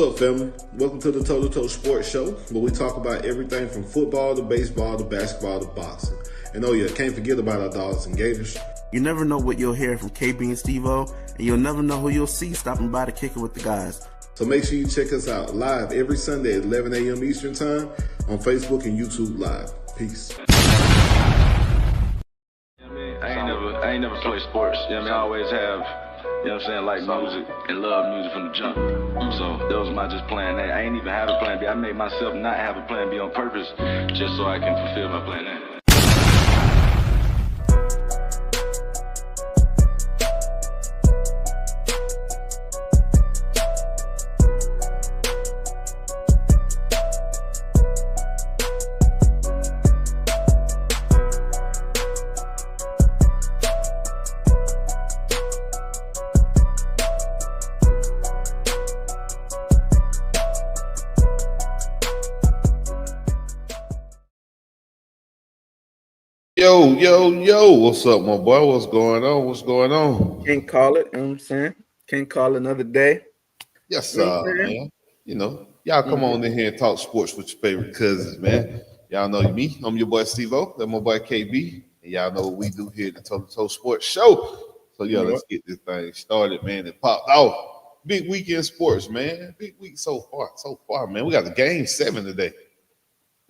up, family? Welcome to the Toe2Toe Sports Show, where we talk about everything from football to baseball to basketball to boxing. And oh yeah, can't forget about our Dawgs and Gators. You never know what you'll hear from Kb Steveo, and you'll never know who you'll see stopping by to kick it with the guys. So make sure you check us out live every Sunday at 11 a.m. Eastern Time on Facebook and YouTube Live. Peace. I ain't never played sports. You know what I mean? I always have, you know what I'm saying, like music and love music from the jump. So that was my just plan A. I ain't even have a plan B. I made myself not have a plan B on purpose just so I can fulfill my plan A. Yo, what's up, my boy? What's going on? Can't call it, you know what I'm saying? Can't call it another day. Yes, man. You know, y'all come on in here and talk sports with your favorite cousins, man. Y'all know me. I'm your boy Steveo. That's my boy KB. And y'all know what we do here at the Toe2Toe Sports Show. So, yeah, let's get this thing started, man. It popped off. Big weekend sports, man. Big week so far, man. We got the game 7 today.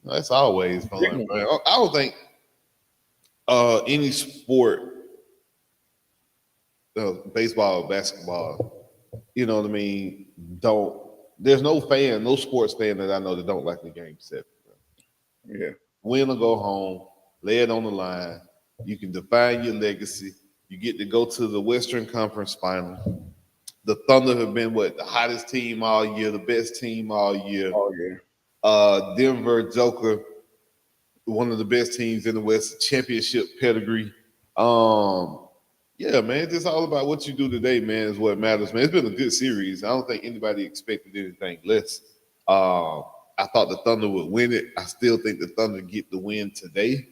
That's always fun, man. I don't think any sport, baseball, basketball, you know what I mean, there's no sports fan that I know that don't like the game 7. Bro. Yeah. Win or go home, lay it on the line. You can define your legacy. You get to go to the Western Conference Final. The Thunder have been the hottest team all year, the best team all year. Oh, yeah. Denver Joker, one of the best teams in the West, championship pedigree. Yeah, man, it's just all about what you do today, man, is what matters, man. It's been a good series. I don't think anybody expected anything less. I thought the Thunder would win it. I still think the Thunder get the win today,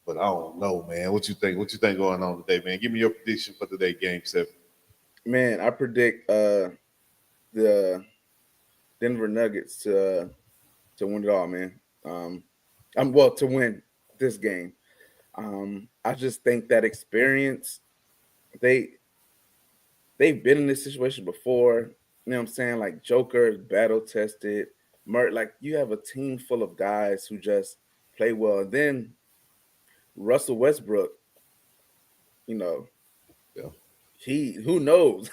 but I don't know, man. What you think? What you think going on today, man? Give me your prediction for today, Game 7. Man, I predict the Denver Nuggets to win it all, man. To win this game. I just think that experience, they've been in this situation before. You know what I'm saying? Like Joker, battle tested. Like you have a team full of guys who just play well. And then Russell Westbrook, you know, who knows?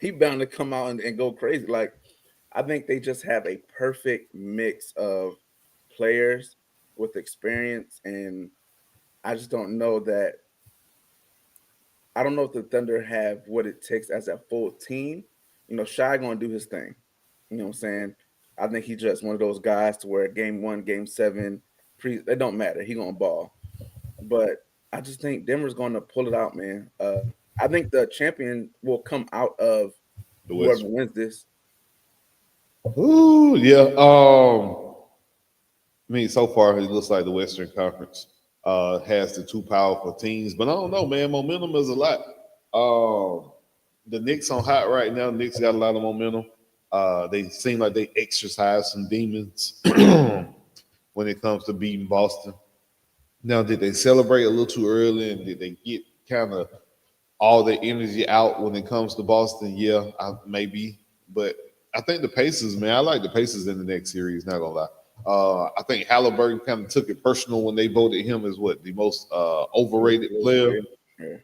He bound to come out and go crazy. Like I think they just have a perfect mix of players with experience, and I just don't know that. I don't know if the Thunder have what it takes as a full team. You know, Shai gonna do his thing. You know what I'm saying? I think he's just one of those guys to where game 1, game 7, it don't matter. He gonna ball. But I just think Denver's gonna pull it out, man. I think the champion will come out of whoever wins this. Ooh, yeah. I mean, so far it looks like the Western Conference has the two powerful teams, but I don't know, man. Momentum is a lot. The Knicks on hot right now. Knicks got a lot of momentum. They seem like they exercise some demons when it comes to beating Boston. Now, did they celebrate a little too early, and did they get kind of all their energy out when it comes to Boston? Yeah, maybe. But I think the Pacers, man, I like the Pacers in the next series, not gonna lie. I think Halliburton kind of took it personal when they voted him as the most overrated player. Yeah.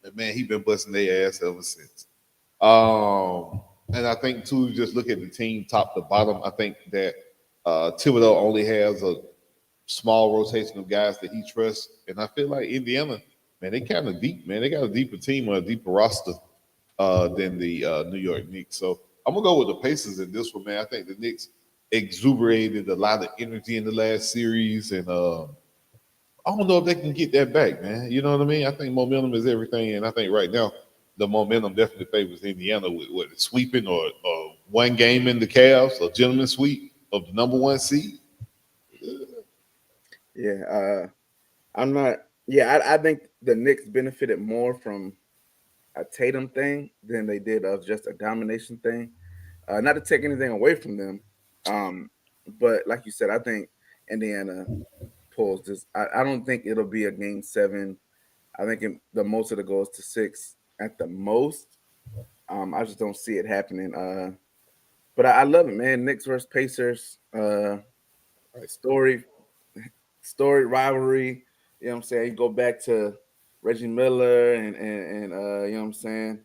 And man, he's been busting their ass ever since. And I think too, just look at the team top to bottom. I think that Thibodeau only has a small rotation of guys that he trusts, and I feel like Indiana, man, they kind of deep, man. They got a deeper team or a deeper roster than the New York Knicks. So I'm gonna go with the Pacers in this one, man. I think the Knicks exuberated a lot of energy in the last series, and I don't know if they can get that back, man. You know what I mean? I think momentum is everything, and I think right now the momentum definitely favors Indiana with sweeping or one game in the Cavs, a gentleman sweep of the number 1 seed. Yeah, I'm not. Yeah, I think the Knicks benefited more from a Tatum thing than they did of just a domination thing. Not to take anything away from them, but like you said, I think Indiana pulls this. I don't think it'll be a game 7. I think the most of it goes to 6 at the most. I just don't see it happening. But I love it, man. Knicks versus Pacers. Story rivalry. You know what I'm saying? You go back to Reggie Miller and you know what I'm saying?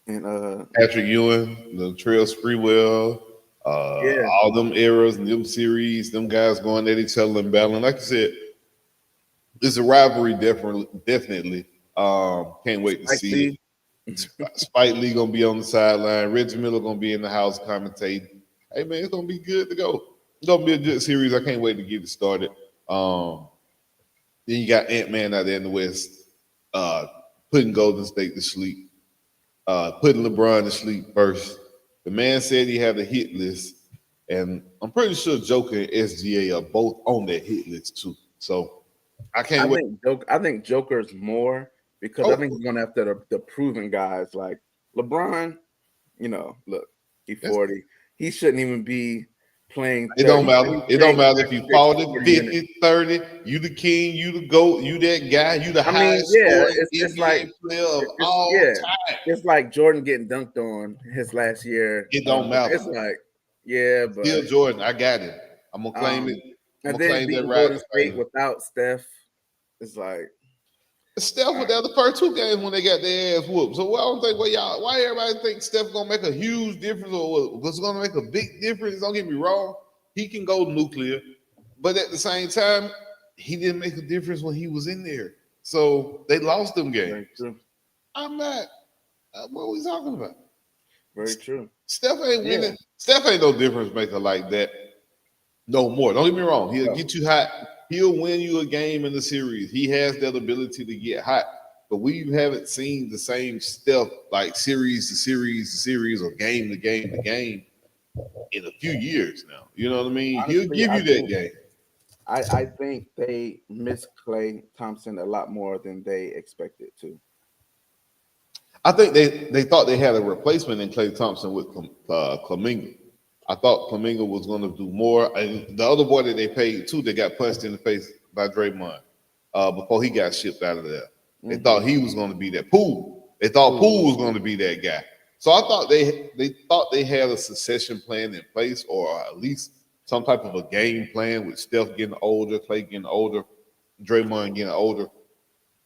And Patrick Ewing, the Trail Sprewell, yeah, all them eras and them series, them guys going at each other and battling. Like I said, it's a rivalry, definitely. Can't wait to see it. Spike Lee gonna be on the sideline. Reggie Miller gonna be in the house commentating. Hey man, it's gonna be good to go. It's gonna be a good series. I can't wait to get it started. Then you got Ant-Man out there in the West, putting Golden State to sleep, putting LeBron to sleep first. The man said he had a hit list, and I'm pretty sure Joker and SGA are both on that hit list too. So I can't wait. I think Joker's more because I think he's going after the proven guys like LeBron. You know, look, he's 40. He shouldn't even be playing. It don't matter. It don't matter if you 40, 50, 30. You the king. You the GOAT. You that guy. You the highest scoring it's NBA like player of all time. It's like Jordan getting dunked on his last year. It don't matter. It's like, yeah, but still Jordan. I got it. I'm gonna claim it. And then beating Golden State without Steph, it's like Steph was there the first 2 games when they got their ass whooped. So I don't think why everybody think Steph gonna make a huge difference or what's gonna make a big difference. Don't get me wrong, he can go nuclear, but at the same time, he didn't make a difference when he was in there. So they lost them games. I'm not. What are we talking about? Very true. Steph ain't winning. Steph ain't no difference maker like that. No more. Don't get me wrong. He'll get you hot. He'll win you a game in the series. He has that ability to get hot. But we haven't seen the same Steph like series to series to series or game to game to game in a few years now. You know what I mean? Honestly, he'll give you that game. I think they miss Klay Thompson a lot more than they expected to. I think they thought they had a replacement in Klay Thompson with Kuminga. I thought Kuminga was going to do more. And the other boy that they paid too, they got punched in the face by Draymond before he got shipped out of there. They thought he was going to be that Poole. They thought Poole was going to be that guy. So I thought they thought they had a succession plan in place, or at least some type of a game plan with Steph getting older, Klay getting older, Draymond getting older.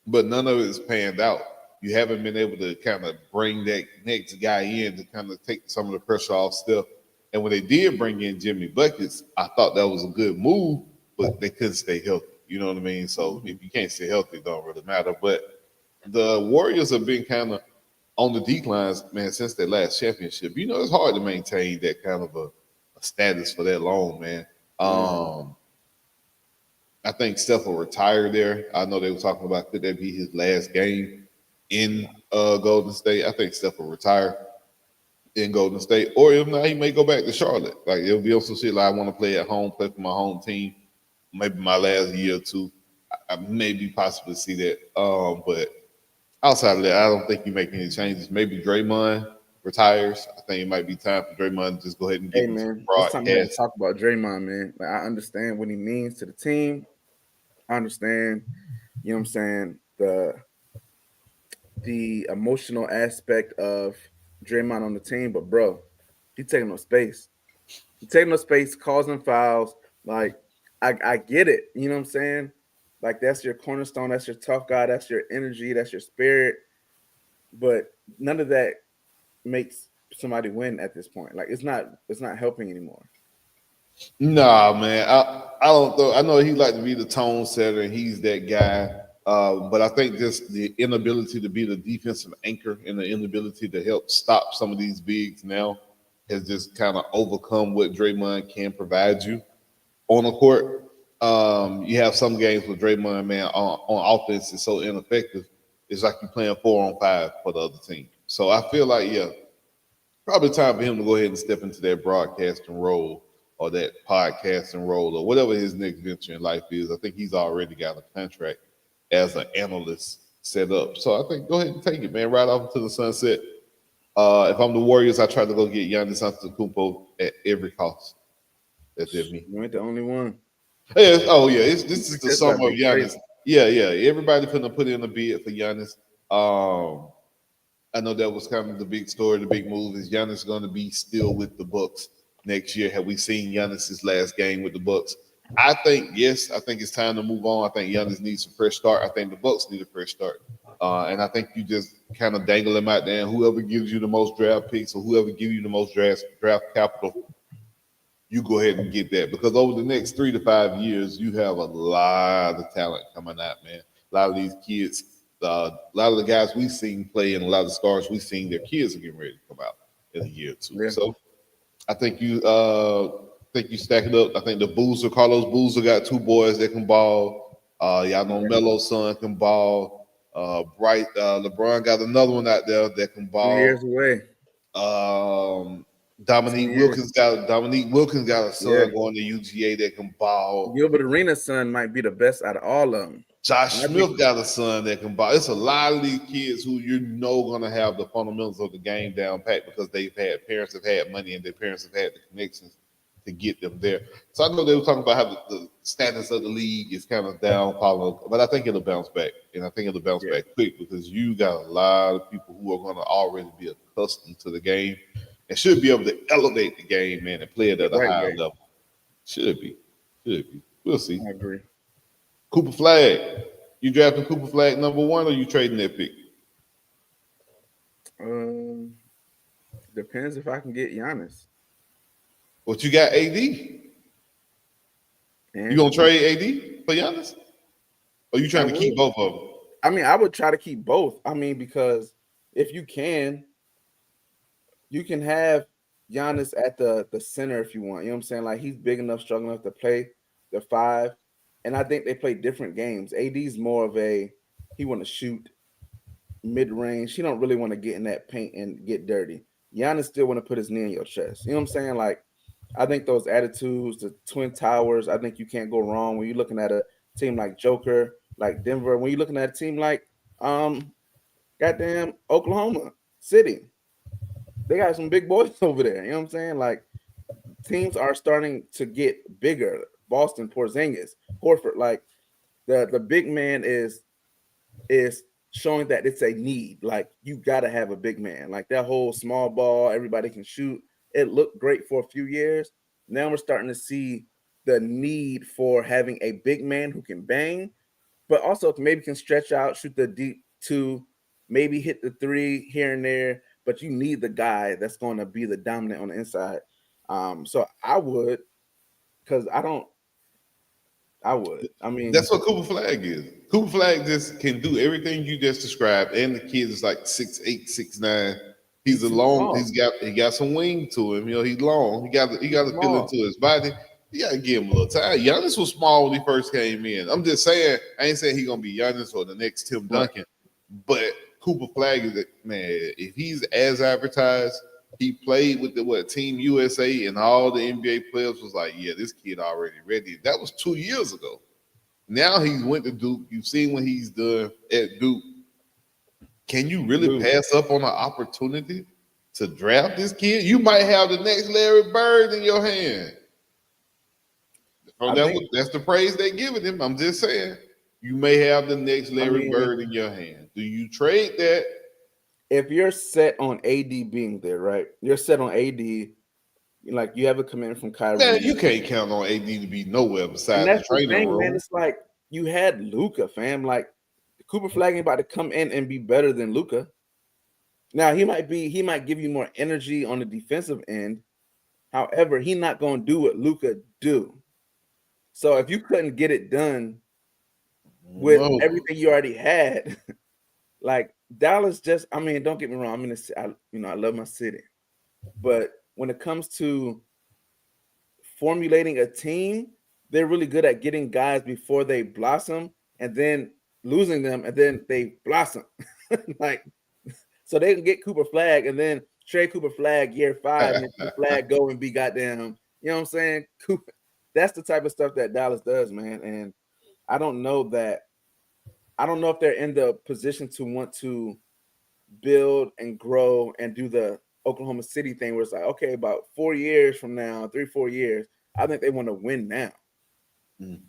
But none of it is panned out. You haven't been able to kind of bring that next guy in to kind of take some of the pressure off Steph. And when they did bring in Jimmy Buckets, I thought that was a good move, but they couldn't stay healthy. You know what I mean? So if you can't stay healthy, it don't really matter. But the Warriors have been kind of on the declines, man, since their last championship. You know, it's hard to maintain that kind of a status for that long, man. I think Steph will retire there. I know they were talking about could that be his last game in Golden State. I think Steph will retire in Golden State, or if not, he may go back to Charlotte. Like it'll be on some shit like I want to play at home, play for my home team. Maybe my last year or two, I maybe possibly see that. But outside of that, I don't think you make any changes. Maybe Draymond retires. I think it might be time for Draymond to just go ahead and get some broadcast. It's talk about Draymond, man. Like, I understand what he means to the team. I understand, you know what I'm saying, the emotional aspect of Draymond on the team, but bro, he's taking no space. He's taking no space, causing fouls. Like, I get it. You know what I'm saying? Like, that's your cornerstone. That's your tough guy. That's your energy. That's your spirit. But none of that makes somebody win at this point. Like, it's not helping anymore. Nah, man. I don't know. I know he like to be the tone setter, and he's that guy. But I think just the inability to be the defensive anchor and the inability to help stop some of these bigs now has just kind of overcome what Draymond can provide you on the court. You have some games with Draymond, man, on offense is so ineffective. It's like you're playing 4-on-5 for the other team. So I feel like, probably time for him to go ahead and step into that broadcasting role or that podcasting role or whatever his next venture in life is. I think he's already got a contract as an analyst set up. So I think go ahead and take it, man, right off into the sunset. If I'm the Warriors, I try to go get Giannis Antetokounmpo at every cost. That's just me. You ain't the only one. Yes. Oh yeah, this is the That's about summer to of be Giannis. crazy. Yeah, yeah. Everybody finna put in a bid for Giannis. I know that was kind of the big story, the big move is Giannis going to be still with the Bucks next year. Have we seen Giannis's last game with the Bucks? I think yes. I think it's time to move on. I think Giannis needs a fresh start. I think the Bucks need a fresh start. And I think you just kind of dangle him out there, and whoever gives you the most draft picks or whoever gives you the most draft capital, you go ahead and get that because over the next 3 to 5 years, you have a lot of talent coming out, man. A lot of these kids, a lot of the guys we've seen play and a lot of the stars we've seen, their kids are getting ready to come out in a year or two. Yeah. So I think you stack it up. I think the Boozer, Carlos Boozer, got two boys that can ball. Y'all know Melo's son can ball. LeBron got another one out there that can 2 ball. years away. Dominique Wilkins got a son going to UGA that can ball. Gilbert Arenas' son might be the best out of all of them. Josh Smith got a son that can ball. It's a lot of these kids who gonna have the fundamentals of the game down pat because parents have had money and their parents have had the connections to get them there. So I know they were talking about how the status of the league is kind of down, but I think it'll bounce back, and I think it'll bounce back quick because you got a lot of people who are going to already be accustomed to the game and should be able to elevate the game, man, and play it at a higher level. Should be. We'll see. I agree. Cooper Flag. You drafting Cooper Flag number 1 or you trading that pick? Depends if I can get Giannis. What you got, AD? You gonna trade AD for Giannis? Or you trying to keep both of them? I mean, I would try to keep both. I mean, because if you can have Giannis at the center if you want. You know what I'm saying? Like he's big enough, strong enough to play the 5. And I think they play different games. AD's more of he want to shoot mid-range. He don't really want to get in that paint and get dirty. Giannis still want to put his knee in your chest. You know what I'm saying? Like, I think those attitudes, the Twin Towers, I think you can't go wrong when you're looking at a team like Joker, like Denver. When you're looking at a team like goddamn Oklahoma City. They got some big boys over there. You know what I'm saying? Like, teams are starting to get bigger. Boston, Porzingis, Horford, like the big man is showing that it's a need. Like you got to have a big man. Like that whole small ball, everybody can shoot. It looked great for a few years. Now we're starting to see the need for having a big man who can bang, but also maybe can stretch out, shoot the deep 2, maybe hit the 3 here and there. But you need the guy that's going to be the dominant on the inside. So I would, because I mean, that's what Cooper Flag is. Cooper Flag just can do everything you just described, and the kid is like 6'8", 6'9". He's long. He got some wing to him. You know, he's long. He got to feel into his body. You got to give him a little time. Giannis was small when he first came in. I'm just saying. I ain't saying he's gonna be Giannis or the next Tim Duncan, but Cooper Flag is man. If he's as advertised. He played with Team USA, and all the NBA players was like, yeah, this kid already ready. That was 2 years ago. Now he went to Duke. You've seen what he's done at Duke. Can you really pass up on an opportunity to draft this kid? You might have the next Larry Bird in your hand. That's the praise they're giving him. I'm just saying. You may have the next Larry Bird in your hand. Do you trade that? If you're set on AD being there, right? You're set on AD, like you have a commitment from Kyrie. Man, you can't count on AD to be nowhere besides the training room. Man, it's like you had Luka, fam. Like Cooper Flag ain't about to come in and be better than Luka. Now he might give you more energy on the defensive end. However, he's not gonna do what Luka do. So if you couldn't get it done with everything you already had, like Dallas just, I mean, don't get me wrong. I love my city, but when it comes to formulating a team, they're really good at getting guys before they blossom and then losing them and then they blossom. Like, so they can get Cooper Flag and then trade Cooper Flag year 5 and Cooper Flag go and be goddamn, you know what I'm saying? That's the type of stuff that Dallas does, man. And I don't know if they're in the position to want to build and grow and do the Oklahoma City thing where it's like, okay, about 4 years from now, 3-4 years, I think they want to win now. Mm.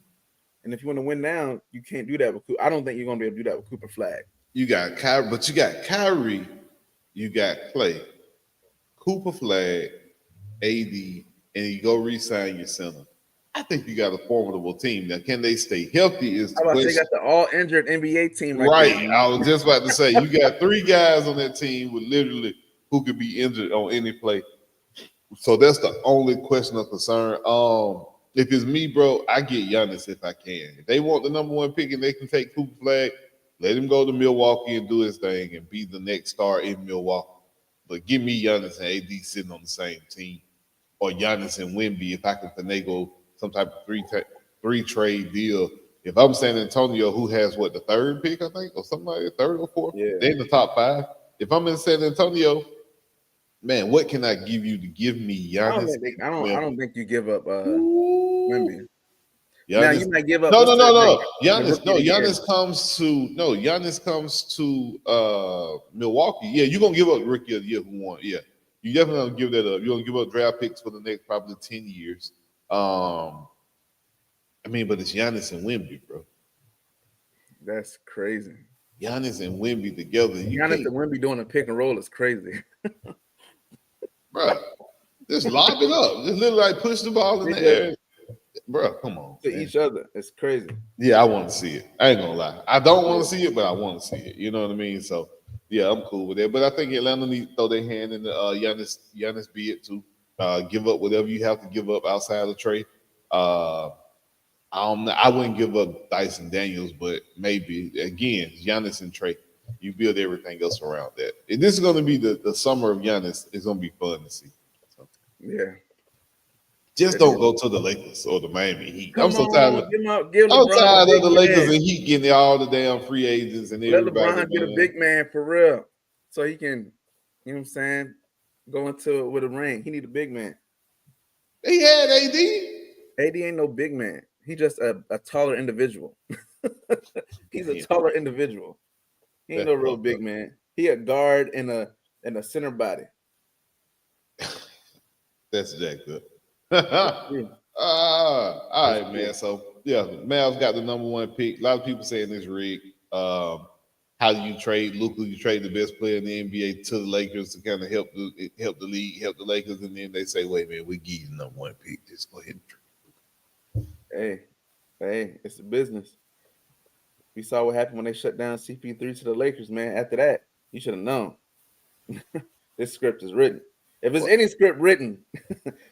And if you want to win now, you can't do that with Cooper. I don't think you're going to be able to do that with Cooper Flag. You got Kyrie, but you got Kyrie, you got Clay, Cooper Flag, AD, and you go re-sign your center. I think you got a formidable team. Now, can they stay healthy? Is the They question. got the all-injured NBA team Right. there. I was just about to say, you got 3 guys on that team with literally who could be injured on any play. So that's the only question of concern. If it's me, bro, I get Giannis if I can. If they want the number 1 pick and they can take Cooper Flag, let him go to Milwaukee and do his thing and be the next star in Milwaukee. But give me Giannis and AD sitting on the same team, or Giannis and Wemby if I can finagle some type of three trade deal. If I'm San Antonio, who has what, the 3rd pick, I think, or something like that, 3rd or 4th, they're in the top 5. If I'm in San Antonio, man, what can I give you to give me Giannis? I don't think you give up Wemby. Giannis, now you might give up. No. Giannis comes to Milwaukee. Yeah, you're gonna give up rookie of the year who won. Yeah, you definitely gonna give that up. You're gonna give up draft picks for the next probably 10 years. I mean, but it's Giannis and Wemby, bro. That's crazy. Giannis and Wemby together. Giannis and Wemby doing a pick and roll is crazy. Bro, just lob it up. Just literally like push the ball in the air. Bro, come on. To each other. It's crazy. Yeah, I want to see it. I ain't gonna lie. I don't want to see it, but I want to see it. You know what I mean? So yeah, I'm cool with that. But I think Atlanta needs to throw their hand in the Giannis bid too. Give up whatever you have to give up outside of trade. I wouldn't give up Dyson Daniels, but maybe again, Giannis and Trey. You build everything else around that. And this is going to be the summer of Giannis. It's going to be fun to see. So, yeah. Just don't go to the Lakers or the Miami Heat. I'm so tired of the Lakers and Heat getting all the damn free agents and everybody. Let LeBron get a big man for real, so he can, you know what I'm saying, go into it with a ring. He need a big man. He had AD. AD ain't no big man. He just a taller individual. He's a taller individual. He ain't no real big man. He a guard and a center body. That's jacked up. All right, man. So yeah, Mavs got the number 1 pick. A lot of people saying this rigged. How do you trade Luka? You trade the best player in the NBA to the Lakers to kind of help the league, help the Lakers, and then they say, "Wait, man, we give you the number 1 pick. Just go ahead and trade." Hey, it's a business. We saw what happened when they shut down CP3 to the Lakers, man. After that, you should have known. This script is written. If there's any script written,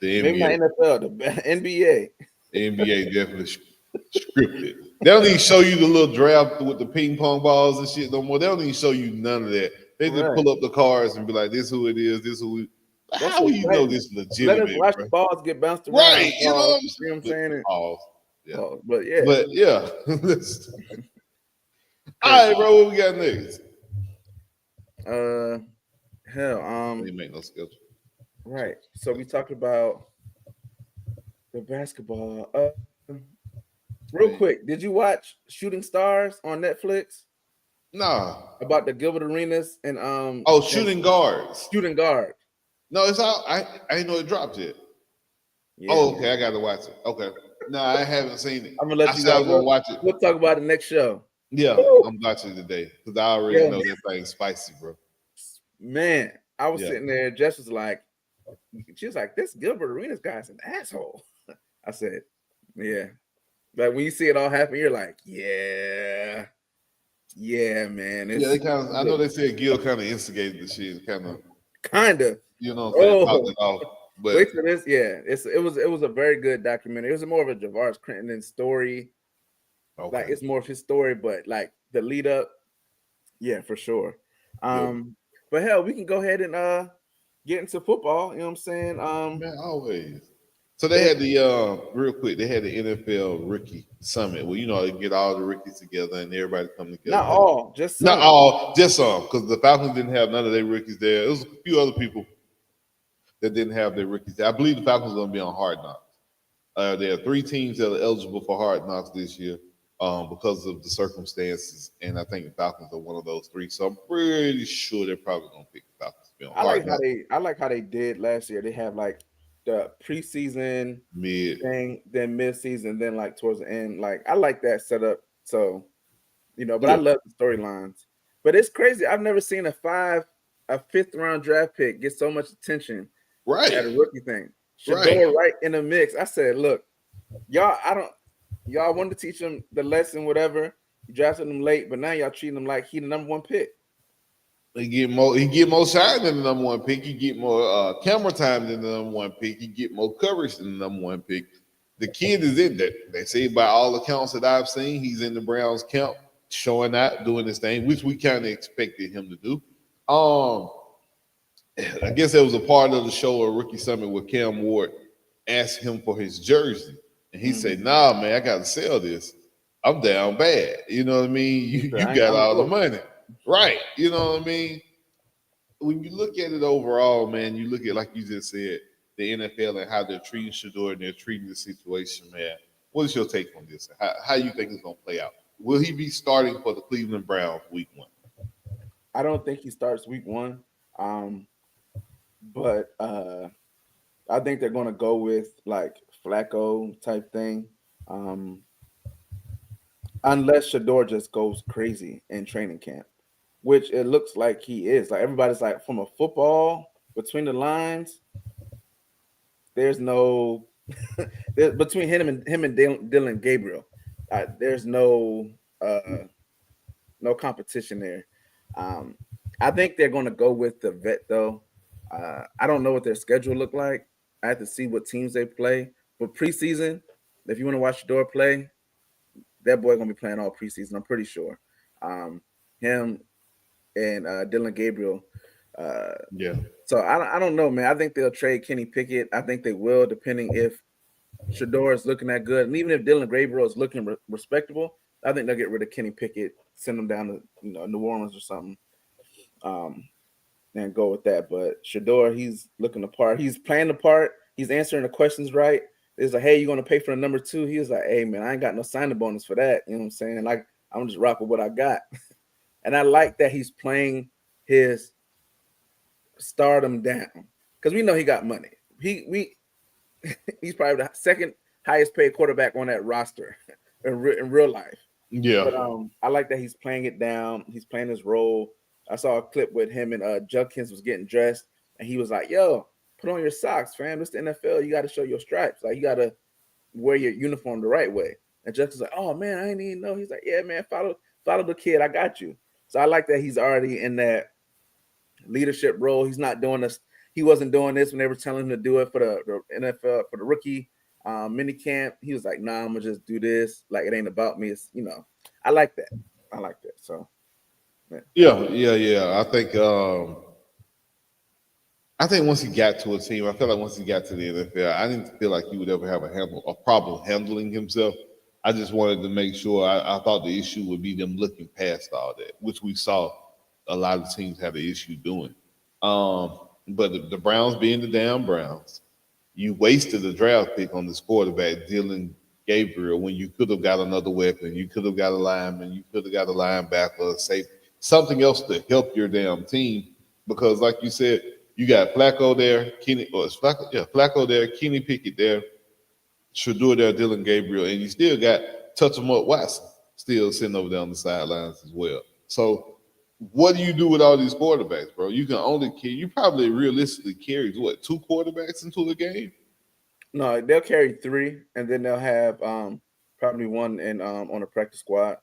maybe not NFL, the NBA. The NBA definitely scripted. They don't even show you the little draft with the ping pong balls and shit no more. They don't even show you none of that. They just pull up the cards and be like, "This is who it is. This is who." How do you know this is legitimate? Let us watch the balls get bounced around. Right, you know what I'm saying? Yeah. But yeah. All right, bro. What we got next? They make no schedule. Right. So we talked about the basketball. Real quick, did you watch Shooting Stars on Netflix? Nah. About the Gilbert Arenas and Shooting Guards. Shooting Guard. No, it's out. I didn't know it dropped yet. Yeah. Oh, okay. I got to watch it. Okay. No, I haven't seen it. I'm gonna let you guys watch it. We'll talk about it next show. Yeah, I'm watching it today because I already know that thing's spicy, bro. Man, I was sitting there. Jess was like, she was like, "This Gilbert Arenas guy's an asshole." I said, "Yeah." But when you see it all happen, you're like, "Yeah, man." They kind of. I know they said Gil kind of instigated the shit, kind of. You know, popped it off. But wait for this. Yeah, it was a very good documentary. It was more of a Javaris Crittenton story. Okay. Like it's more of his story, but like the lead up, yeah, for sure. But hell, we can go ahead and get into football. You know what I'm saying? Man, always. So they had the real quick. They had the NFL Rookie Summit. Well, you know, they get all the rookies together and everybody come together. Not all, just some. Not all, just some, because the Falcons didn't have none of their rookies there. There was a few other people that didn't have their rookies there. I believe the Falcons are going to be on Hard Knocks. There are 3 teams that are eligible for Hard Knocks this year. because of the circumstances. And I think the Falcons are one of those three. So I'm pretty sure they're probably going to pick the Falcons. I like how they did last year. They have like the preseason Mid. thing, then mid-season, then like towards the end. Like I like that setup. So, but Yeah. I love the storylines. But it's crazy. I've never seen a fifth round draft pick get so much attention Right. at a rookie thing. Right. Right in the mix. I said, look, y'all wanted to teach him the lesson, whatever. You drafted him late, but now y'all treating him like he the number one pick. He get more shine than the number one pick. He get more camera time than the number one pick. He get more coverage than the number one pick. The kid is in there. They say by all accounts that I've seen, he's in the Browns camp, showing out, doing his thing, which we kind of expected him to do. I guess there was a part of the show, a rookie summit, where Cam Ward asked him for his jersey, and he said, "Nah, man, I got to sell this. I'm down bad. You know what I mean? You got all the money, right? You know what I mean? When you look at it overall, man, you look at, like you just said, the NFL and how they're treating Shador and they're treating the situation, man. What is your take on this? How you think it's going to play out? Will he be starting for the Cleveland Browns week 1? I don't think he starts week 1. But I think they're going to go with like Flacco type thing. Unless Shador just goes crazy in training camp, which it looks like he is. Like everybody's like, from a football between the lines, there's no between him and Dylan Gabriel. There's no competition there. I think they're going to go with the vet though. I don't know what their schedule look like. I have to see what teams they play. But preseason, if you want to watch Shador play, that boy gonna be playing all preseason. I'm pretty sure. Him and Dylan Gabriel. Yeah. So I don't know, man. I think they'll trade Kenny Pickett. I think they will, depending if Shador is looking that good, and even if Dylan Gabriel is looking respectable. I think they'll get rid of Kenny Pickett, send him down to New Orleans or something, and go with that. But Shador, he's looking the part. He's playing the part. He's answering the questions right. It's like, hey, you going to pay for the number 2? He was like, hey, man, I ain't got no signing bonus for that. You know what I'm saying? Like, I'm just rock with what I got. And I like that he's playing his stardom down because we know he got money. He's probably the second highest paid quarterback on that roster in real life. Yeah. But I like that he's playing it down. He's playing his role. I saw a clip with him and Judkins was getting dressed, and he was like, yo, put on your socks, fam. It's the NFL. You got to show your stripes. Like, you got to wear your uniform the right way. And Justin's like, oh, man, I didn't even know. He's like, yeah, man, follow the kid. I got you. So I like that he's already in that leadership role. He's not doing this. He wasn't doing this when they were telling him to do it for the NFL, for the rookie mini camp. He was like, nah, I'm going to just do this. Like, it ain't about me. It's, I like that. So, man. Yeah. I think once he got to a team, I feel like once he got to the NFL, I didn't feel like he would ever have a problem handling himself. I just wanted to make sure. I thought the issue would be them looking past all that, which we saw a lot of teams have the issue doing. But the Browns being the damn Browns, you wasted a draft pick on this quarterback, Dylan Gabriel, when you could have got another weapon. You could have got a lineman. You could have got a linebacker, safety, something else to help your damn team. Because, like you said, you got Flacco there, Flacco there, Kenny Pickett there, Shador there, Dylan Gabriel, and you still got touch 'em up Watson still sitting over there on the sidelines as well. So what do you do with all these quarterbacks, bro? You probably realistically carry 2 quarterbacks into the game? No, they'll carry 3, and then they'll have probably one in on the practice squad.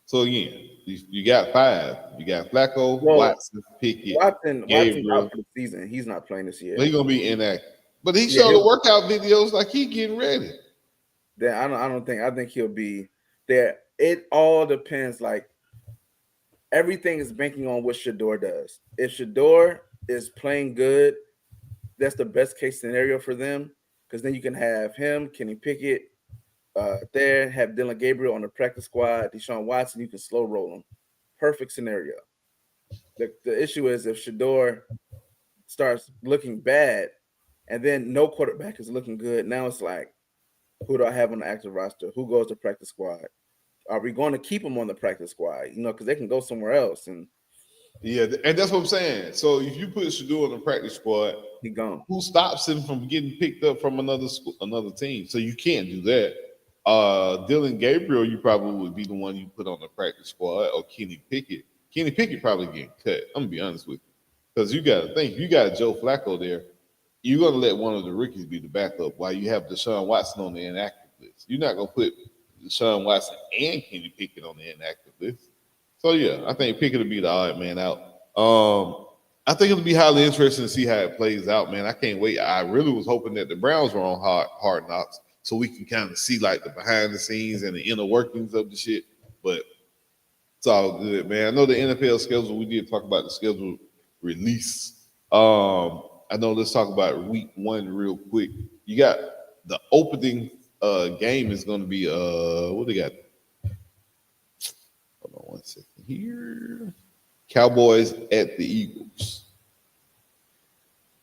So again, you got 5. You got Flacco, Watson, Pickett, Watson's out for the season. He's not playing this year. He's gonna be inactive, but he showed the workout videos like he getting ready. Then I think he'll be there. It all depends. Like, everything is banking on what Shador does. If Shador is playing good, that's the best case scenario for them, because then you can have him, Kenny Pickett, there, have Dylan Gabriel on the practice squad, Deshaun Watson, you can slow roll him. Perfect scenario. The issue is if Shador starts looking bad and then no quarterback is looking good, now it's like, Who do I have on the active roster? Who goes to practice squad? Are we going to keep them on the practice squad? Because they can go somewhere else and Yeah, and that's what I'm saying. So if you put Shador on the practice squad, he gone. who stops him from getting picked up from another team? So you can't do that. Dylan Gabriel, you probably would be the one you put on the practice squad, or Kenny Pickett. Kenny Pickett probably getting cut. I'm gonna be honest with you, because you got to think you got Joe Flacco there. You're gonna let one of the rookies be the backup while you have Deshaun Watson on the inactive list. You're not gonna put Deshaun Watson and Kenny Pickett on the inactive list. So yeah, I think Pickett will be the odd man out. I think it'll be highly interesting to see how it plays out, man. I can't wait. I really was hoping that the Browns were on hard knocks so we can kind of see like the behind the scenes and the inner workings of the shit. But it's all good, man. I know the NFL schedule. We did talk about the schedule release. I know. Let's talk about week 1 real quick. You got the opening game is going to be what they got? Hold on one second here. Cowboys at the Eagles.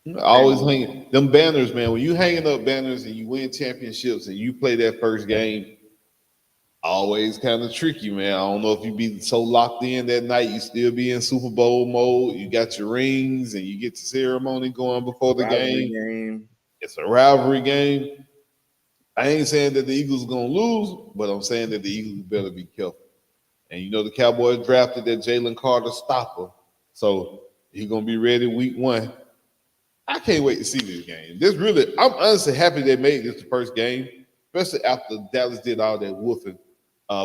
I always hang them banners, man. When you hanging up banners and you win championships and you play that first game, always kind of tricky, man. I don't know if you be so locked in that night, you still be in Super Bowl mode. You got your rings and you get the ceremony going before the game. It's a rivalry game. I ain't saying that the Eagles are gonna lose, but I'm saying that the Eagles better be careful. And you know the Cowboys drafted that Jalen Carter stopper, so he's gonna be ready week 1. I can't wait to see this game. I'm honestly happy they made this the first game, especially after Dallas did all that woofing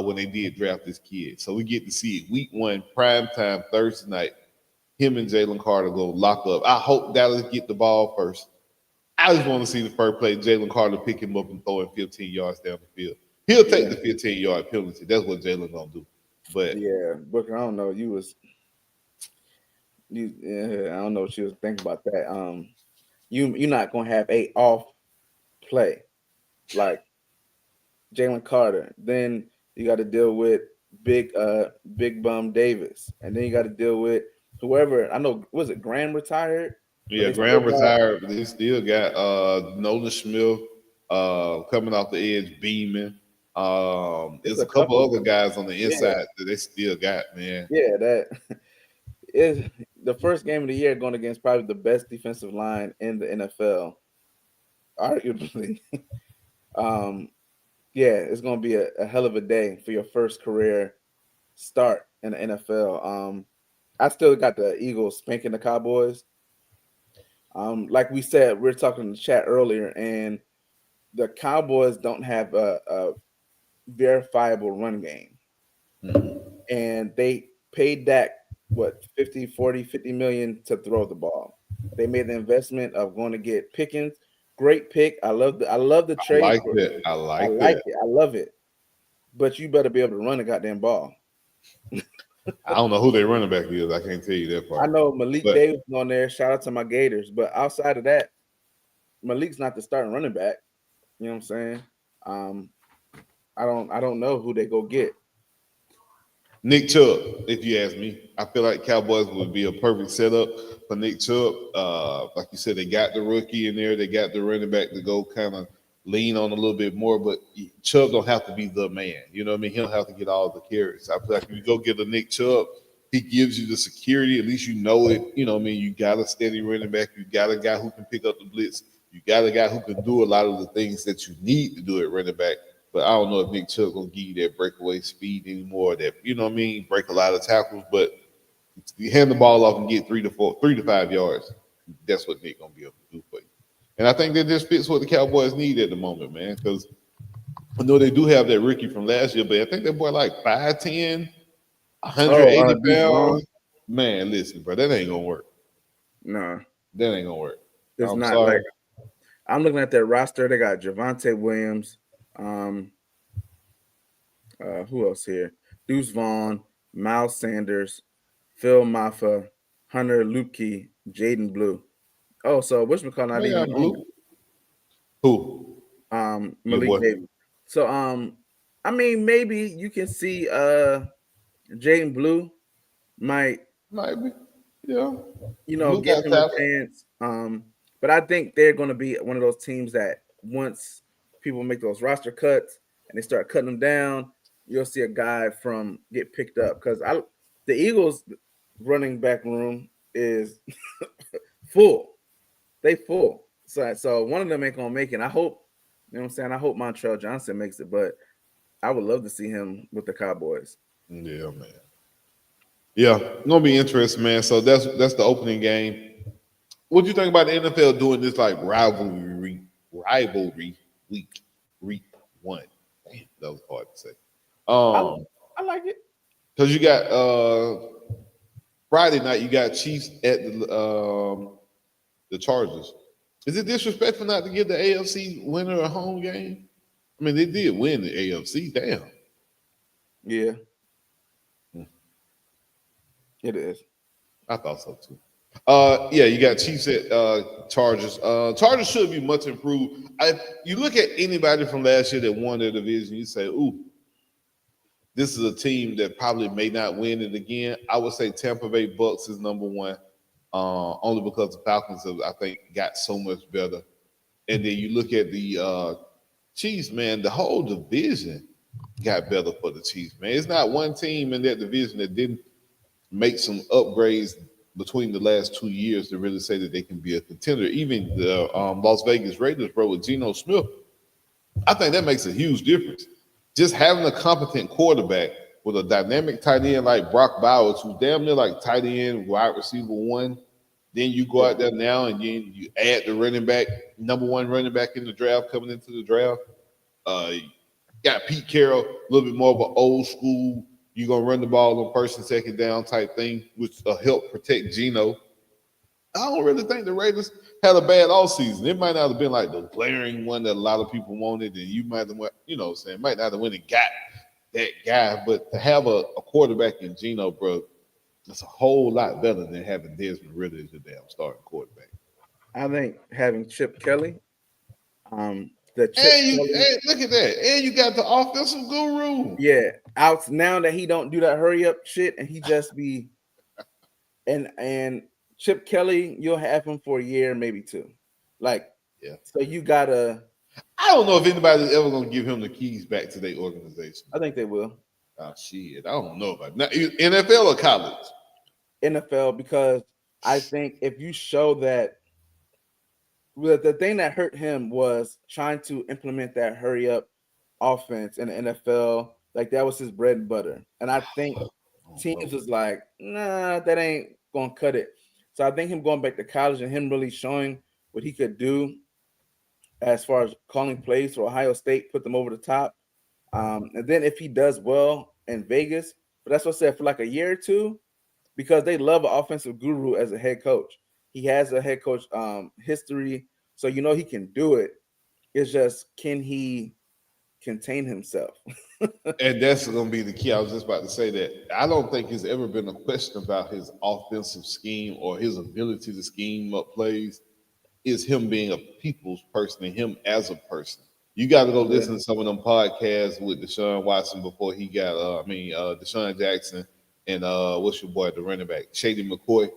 when they did draft this kid. So we get to see it week 1, prime time, Thursday night. Him and Jalen Carter go lock up. I hope Dallas get the ball first. I just want to see the first play, Jalen Carter pick him up and throw him 15 yards down the field. He'll take the 15-yard penalty. That's what Jalen gonna do. But yeah, Booker, I don't know. I don't know what you was thinking about that. You're not gonna have a off play like Jalen Carter. Then you got to deal with Big Bum Davis, and then you got to deal with whoever. I know, was it Graham retired? Yeah, Graham retired, but they still got Nolan Smith coming off the edge, beaming. There's a couple other guys on the inside that they still got, man. Yeah, that is the first game of the year going against probably the best defensive line in the NFL, arguably. Yeah, it's going to be a hell of a day for your first career start in the NFL. I still got the Eagles spanking the Cowboys. Like we said, we were talking in the chat earlier, and the Cowboys don't have a verifiable run game. Mm-hmm. And they paid Dak, 50 million to throw the ball. They made the investment of going to get Pickens. Great pick. I love the trade. I like it. I love it. But you better be able to run a goddamn ball. I don't know who their running back is. I can't tell you that part. I know Malik Davis on there. Shout out to my Gators. But outside of that, Malik's not the starting running back. You know what I'm saying? I don't know who they go get. Nick Chubb, if you ask me. I feel like Cowboys would be a perfect setup for Nick Chubb. Like you said, they got the rookie in there. They got the running back to go kind of lean on a little bit more. But Chubb don't have to be the man. You know what I mean? He don't have to get all the carries. I feel like if you go get a Nick Chubb, he gives you the security. At least you know it. You know what I mean? You got a steady running back. You got a guy who can pick up the blitz. You got a guy who can do a lot of the things that you need to do at running back. But I don't know if Nick Chubb gonna give you that breakaway speed anymore. That, you know what I mean, break a lot of tackles. But you hand the ball off and get 3 to 5 yards. That's what Nick gonna be able to do for you. And I think that just fits what the Cowboys need at the moment, man. Because I know they do have that rookie from last year, but I think that boy like 5'10", 180 pounds. Man, listen, bro, that ain't gonna work. No, that ain't gonna work. It's not sorry. Like I'm looking at their roster. They got Javonte Williams. Who else here? Deuce Vaughn, Miles Sanders, Phil Maffa, Hunter Luepke, Jaden Blue. Oh, so whatchamacallit not even Blue? Who? Malik Davis. So I mean, maybe you can see Jaden Blue might be. Yeah. You know, give him a chance. But I think they're gonna be one of those teams that once people make those roster cuts and they start cutting them down, you'll see a guy from get picked up because the Eagles running back room is full. They full. So one of them ain't gonna make it. I hope, you know what I'm saying? I hope Montrell Johnson makes it, but I would love to see him with the Cowboys. Yeah, man. Yeah, gonna be interesting, man. So that's the opening game. What do you think about the NFL doing this like rivalry week one? Damn, that was hard to say. I like it. Because you got Friday night, you got Chiefs at the Chargers. Is it disrespectful not to give the AFC winner a home game? I mean, they did win the AFC. Damn. Yeah. It is. I thought so too. Yeah, you got Chiefs at Chargers. Chargers should be much improved. You look at anybody from last year that won their division, you say, ooh, this is a team that probably may not win it again. I would say Tampa Bay Bucks is number one, only because the Falcons have, I think, got so much better. And then you look at the Chiefs, man, the whole division got better for the Chiefs, man. It's not one team in that division that didn't make some upgrades between the last 2 years to really say that they can be a contender. Even the Las Vegas Raiders, bro, with Geno Smith, I think that makes a huge difference. Just having a competent quarterback with a dynamic tight end like Brock Bowers, who's damn near like tight end, wide receiver one, then you go out there now and then you add the running back, number one running back in the draft coming into the draft. Got Pete Carroll, a little bit more of an old school, you're going to run the ball on first and second down type thing, which will help protect Geno. I don't really think the Raiders had a bad offseason. It might not have been like the glaring one that a lot of people wanted, and you might have, you know what I'm saying, might not have went and got that guy. But to have a quarterback in Geno, bro, that's a whole lot better than having Desmond Ritter as your damn starting quarterback. I think having Chip Kelly, Kelly, look at that. And you got the offensive guru. Yeah, out now that he don't do that hurry up shit and he just be and Chip Kelly, you'll have him for a year, maybe two. Like, yeah. So you gotta. I don't know if anybody's ever gonna give him the keys back to their organization. I think they will. Oh shit, I don't know about that. NFL or college? NFL, because I think if you show that. The thing that hurt him was trying to implement that hurry up offense in the NFL. Like that was his bread and butter. And I think teams was like, nah, that ain't gonna cut it. So I think him going back to college and him really showing what he could do as far as calling plays for Ohio State, put them over the top. And then if he does well in Vegas, but that's what I said, for like a year or two, because they love an offensive guru as a head coach. He has a head coach history, so you know he can do it. It's just, can he contain himself? And that's going to be the key. I was just about to say that. I don't think there's ever been a question about his offensive scheme or his ability to scheme up plays. It's him being a people's person and him as a person. You got to go listen to some of them podcasts with Deshaun Watson before he got, Deshaun Jackson and what's your boy, the running back, Shady McCoy,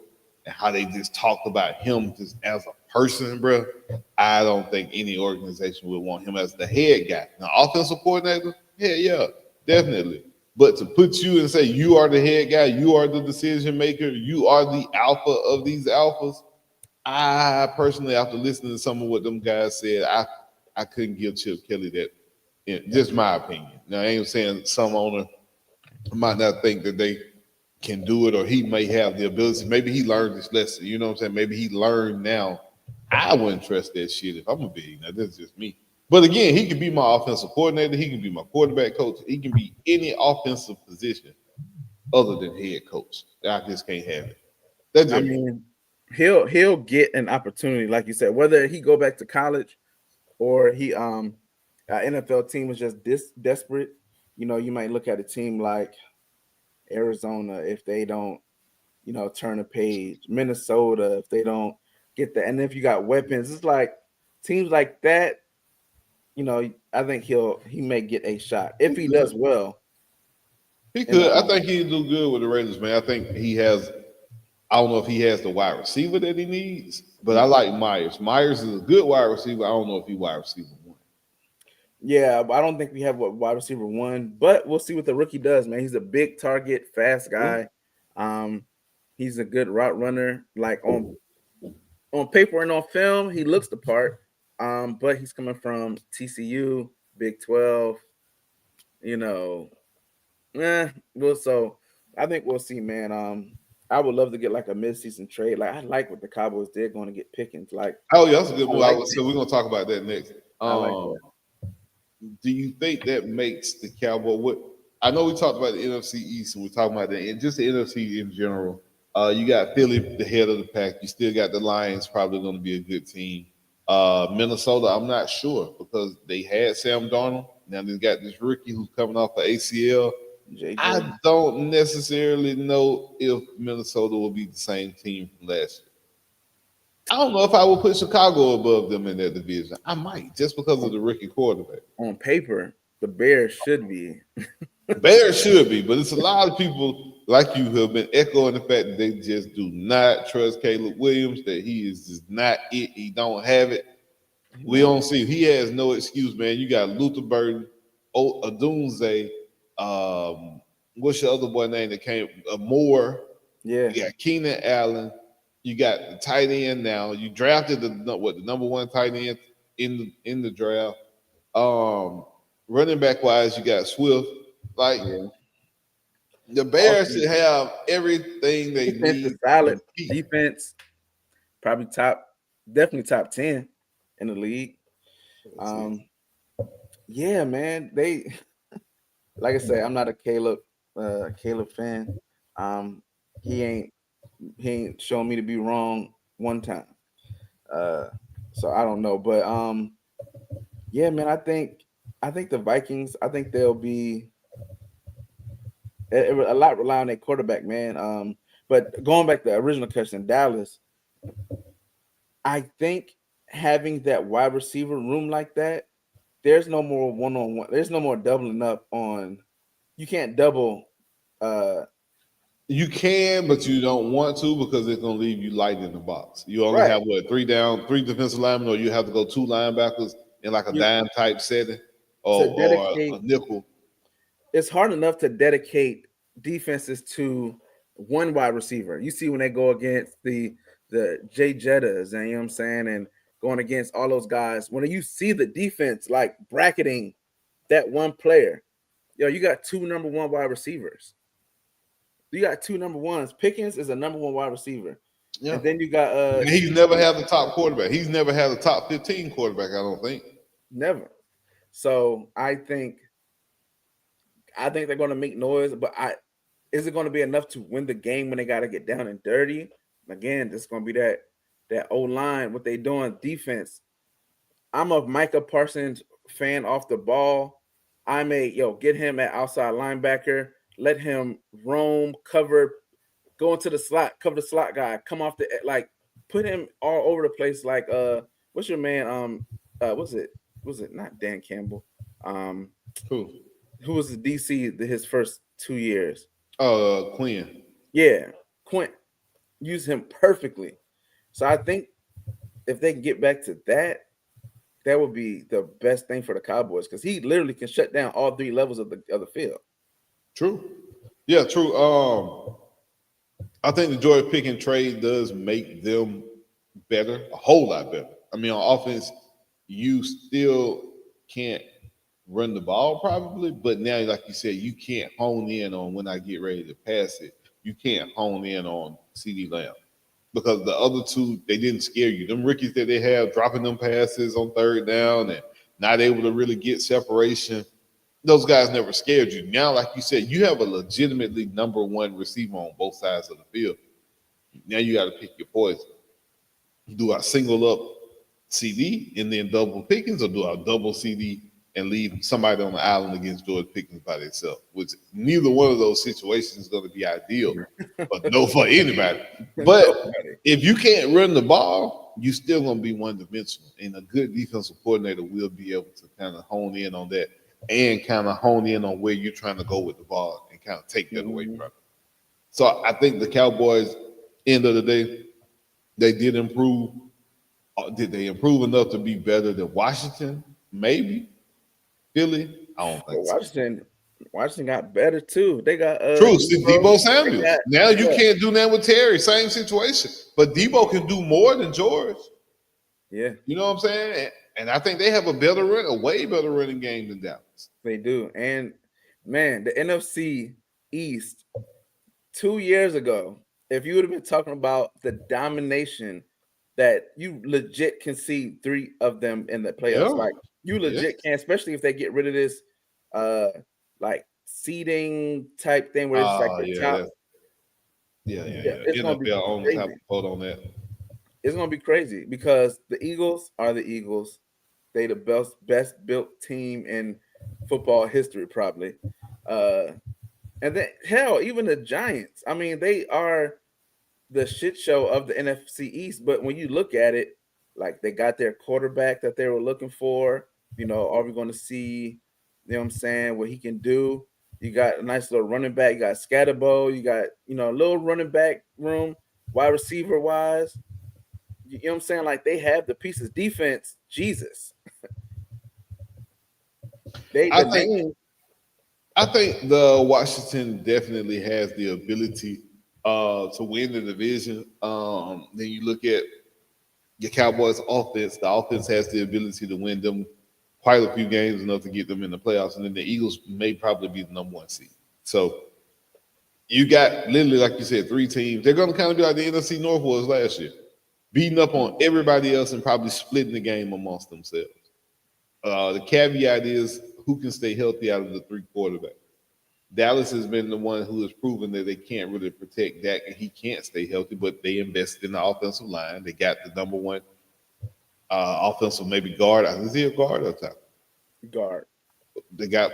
and how they just talked about him just as a person, bro. I don't think any organization would want him as the head guy. Now, offensive coordinator, yeah, definitely. But to put you and say you are the head guy, you are the decision maker, you are the alpha of these alphas, I personally, after listening to some of what them guys said, I couldn't give Chip Kelly that. Just my opinion. Now, I ain't saying some owner might not think that they can do it, or he may have the ability. Maybe he learned this lesson. You know what I'm saying? Maybe he learned now. I wouldn't trust that shit if I'm a big. Now, that's just me. But again, he can be my offensive coordinator. He can be my quarterback coach. He can be any offensive position other than head coach. I just can't have it. That's just he'll get an opportunity, like you said, whether he go back to college or he an NFL team is just desperate. You know, you might look at a team like Arizona if they don't, turn a page. Minnesota if they don't get that. And if you got weapons, it's like teams like that. I think he may get a shot if he does well. He could. I think he'd do good with the Raiders, man. I think he has. I don't know if he has the wide receiver that he needs, but I like Myers. Myers is a good wide receiver. I don't know if he's wide receiver one. Yeah, but I don't think we have what wide receiver one, but we'll see what the rookie does, man. He's a big target, fast guy. He's a good route runner. Like on paper and on film, he looks the part. But he's coming from TCU, Big 12. You know, well, so I think we'll see, man. I would love to get like a midseason trade. Like I like what the Cowboys did going to get Pickens. Like Oh, yeah, that's a good move. like So we're gonna talk about that next. I like that. Do you think that makes the Cowboy what? I know we talked about the NFC East, and we're talking about that, and just the NFC in general. You got Philly, the head of the pack. You still got the Lions, probably going to be a good team. Minnesota, I'm not sure because they had Sam Darnold. Now they got this rookie who's coming off the ACL. JJ. I don't necessarily know if Minnesota will be the same team from last year. I don't know if I will put Chicago above them in that division. I might, just because of the rookie quarterback. On paper, the Bears should be. Bears should be, but it's a lot of people like you who have been echoing the fact that they just do not trust Caleb Williams, that he is just not it. He don't have it. We don't see. He has no excuse, man. You got Luther Burden, Adunze, what's your other boy name that came? Moore. Yeah. You got Keenan Allen. You got the tight end now. You drafted the number one tight end in the draft. Running back wise, you got Swift. Like the Bears should have everything they need. Is solid. Defense, probably definitely top 10 in the league. Yeah, man. They like I say, I'm not a Caleb fan. He ain't shown me to be wrong one time. So I don't know. But yeah, man, I think the Vikings, I think they'll be a lot rely on their quarterback, man. But going back to the original question, Dallas, I think having that wide receiver room like that, there's no more one-on-one. There's no more doubling up on. You can't double. You can, but you don't want to because it's going to leave you light in the box. You only have three defensive linemen, or you have to go two linebackers in like a dime type setting or a nickel. It's hard enough to dedicate defenses to one wide receiver. You see when they go against the Jay Jettas, and you know what I'm saying, and going against all those guys. When you see the defense like bracketing that one player, you got two number one wide receivers. You got two number ones. Pickens is a number one wide receiver. Yeah. And then you got and he's never had the top quarterback. He's never had a top 15 quarterback, I don't think. Never. So I think they're going to make noise, but is it going to be enough to win the game when they got to get down and dirty? Again, this is going to be that O-line, what they doing, defense. I'm a Micah Parsons fan off the ball. Get him at outside linebacker, let him roam, cover, go into the slot, cover the slot guy, come off put him all over the place. Like, what's your man? Was it not Dan Campbell? Who was the DC his first 2 years? Quinn. Yeah, Quinn. Use him perfectly. So I think if they can get back to that would be the best thing for the Cowboys because he literally can shut down all three levels of the field. True. Yeah, true. I think the George Pickens trade does make them better, a whole lot better. I mean, on offense, you still can't run the ball probably, but now, like you said, you can't hone in on when I get ready to pass it. You can't hone in on CeeDee Lamb because the other two, they didn't scare you. Them rookies that they have dropping them passes on third down and not able to really get separation, those guys never scared you. Now, like you said, you have a legitimately number one receiver on both sides of the field. Now you got to pick your poison. Do I single up CD and then double Pickens, or do I double CD and leave somebody on the island against George Pickens by themselves? Which neither one of those situations is going to be ideal, but no for anybody. But if you can't run the ball, you're still going to be one-dimensional, and a good defensive coordinator will be able to kind of hone in on that and kind of hone in on where you're trying to go with the ball and kind of take that away from it. So I think the Cowboys, end of the day, they did improve. Did they improve enough to be better than Washington? Maybe. Philly, I don't think so. Washington got better too. They got True, see Debo Samuel. Now you yeah. can't do that with Terry. Same situation, but Debo can do more than George. Yeah, You know what I'm saying? And I think they have a way better running game than Dallas. they do. And man, the NFC East 2 years ago, if you would have been talking about the domination that you legit can see 3 of them in the playoffs, Yeah. like you legit can, especially if they get rid of this like seeding type thing where it's like the top. Yeah. It's gonna be NFL owners crazy. have to vote on that. It's gonna be crazy because the Eagles are the Eagles. They the best built team in football history, probably. And then hell, even the Giants. I mean, they are the shit show of the NFC East. But when you look at it, like they got their quarterback that they were looking for. You know, are we going to see? You know what I'm saying? What he can do. You got a nice little running back. You got Scatterbo. You got a little running back room, wide receiver wise. You know what I'm saying? Like they have the pieces. Defense, Jesus. I think the Washington definitely has the ability to win the division. Then you look at your Cowboys offense. The offense has the ability to win them quite a few games enough to get them in the playoffs. And then the Eagles may probably be the number 1 seed. So you got literally, like you said, 3 teams. They're going to kind of be like the NFC North was last year, beating up on everybody else and probably splitting the game amongst themselves. The caveat is who can stay healthy out of the 3 quarterbacks. Dallas has been the one who has proven that they can't really protect Dak and he can't stay healthy, but they invested in the offensive line. They got the number 1 offensive maybe guard. Is he a guard or top? Guard. They got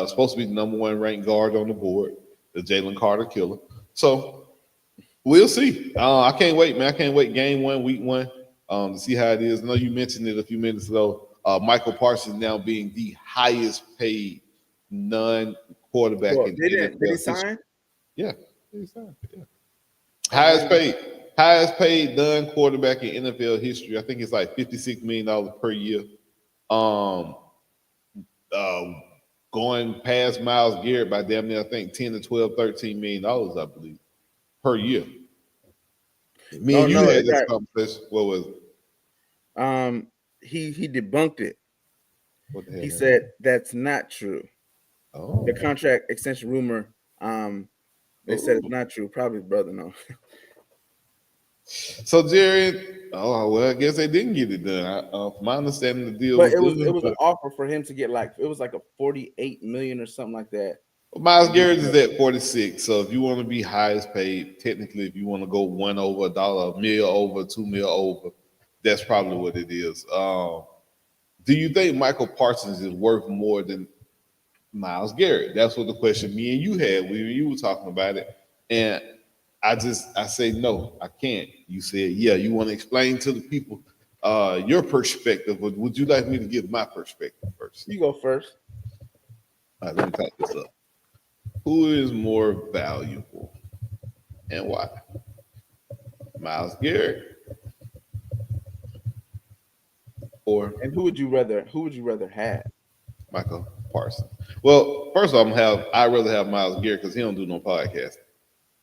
supposed to be the number 1 ranked guard on the board, the Jalen Carter killer. So we'll see. I can't wait, man. I can't wait game 1, week 1, to see how it is. I know you mentioned it a few minutes ago. Michael Parsons now being the highest paid non-quarterback in NFL. Did he sign? Yeah, he signed. Yeah. Highest paid non-quarterback in NFL history. I think it's like $56 million per year. Going past Myles Garrett by damn near, I think 10 to 12, $13 million, I believe, per year. Me and you had this conversation. What was it? He debunked it. What the hell? He said that's not true. Oh. The contract extension rumor, they said it's not true. Probably his brother knows. So Jared, I guess they didn't get it done. From my understanding, the deal but it was an offer for him to get it was like a $48 million or something like that. Myles Garrett is at 46. So if you want to be highest paid, technically, if you want to go $1 over $1, $1 million over, $2 million over, that's probably what it is. Do you think Michael Parsons is worth more than Myles Garrett? That's what the question me and you had when you were talking about it. And I say, no, I can't. You said, yeah, you want to explain to the people your perspective. Would you like me to give my perspective first? You go first. All right, let me type this up. Who is more valuable and why? Myles Garrett and who would you rather have? Michael Parsons. Well, first of all, I'd rather have Myles Garrett because he don't do no podcast.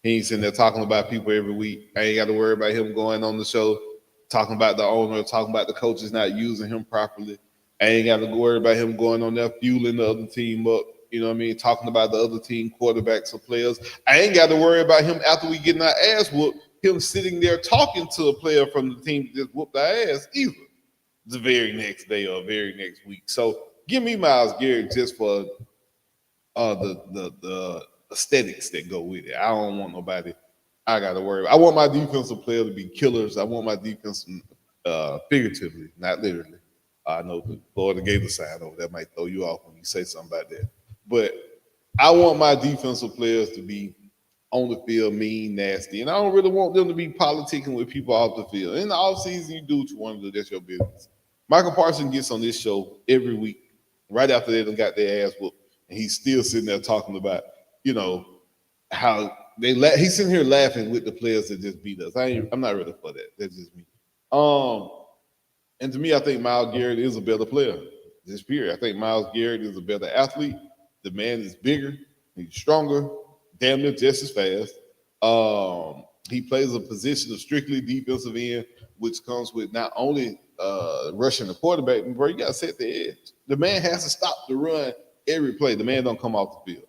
He ain't sitting there talking about people every week. I ain't got to worry about him going on the show, talking about the owner, talking about the coaches not using him properly. I ain't got to worry about him going on there fueling the other team up. You know what I mean? Talking about the other team quarterbacks or players. I ain't got to worry about him after we getting our ass whooped, him sitting there talking to a player from the team that just whooped our ass either the very next day or very next week. So give me Myles Garrett just for the aesthetics that go with it. I don't want nobody I got to worry about. I want my defensive player to be killers. I want my defense figuratively, not literally. I know the Florida Gator side over that might throw you off when you say something about that. But I want my defensive players to be on the field, mean, nasty. And I don't really want them to be politicking with people off the field. In the offseason, you do what you want to do. That's your business. Michael Parsons gets on this show every week, right after they done got their ass whooped. And he's still sitting there talking about, how he's sitting here laughing with the players that just beat us. I'm not ready for that. That's just me. And to me, I think Myles Garrett is a better player. Just period. I think Myles Garrett is a better athlete. The man is bigger. He's stronger. Damn near just as fast. He plays a position of strictly defensive end, which comes with not only rushing the quarterback, but bro, you got to set the edge. The man has to stop the run every play. The man don't come off the field.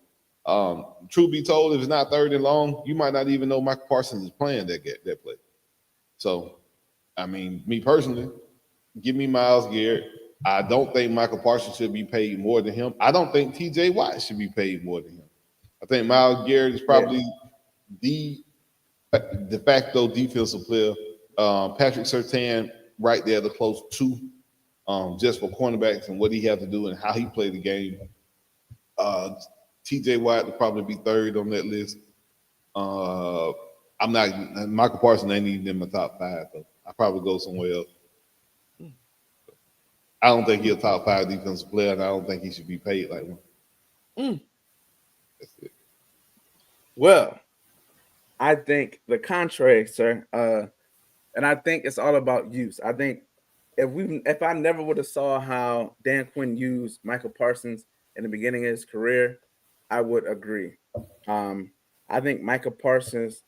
Truth be told, if it's not third and long, you might not even know Michael Parsons is playing that play. So, I mean, me personally, give me Myles Garrett. I don't think Michael Parsons should be paid more than him. I don't think T.J. Watt should be paid more than him. I think Myles Garrett is probably the de facto defensive player. Patrick Surtain right there, the close two, just for cornerbacks and what he had to do and how he played the game. T.J. Watt would probably be third on that list. Michael Parsons ain't even in my top 5, though. I'd probably go somewhere else. I don't think he's a top 5 defensive player, and I don't think he should be paid like one. That's it. Well, I think the contrary, sir. And I think it's all about use. I think if I never would have saw how Dan Quinn used Michael Parsons in the beginning of his career, I would agree. I think Michael Parsons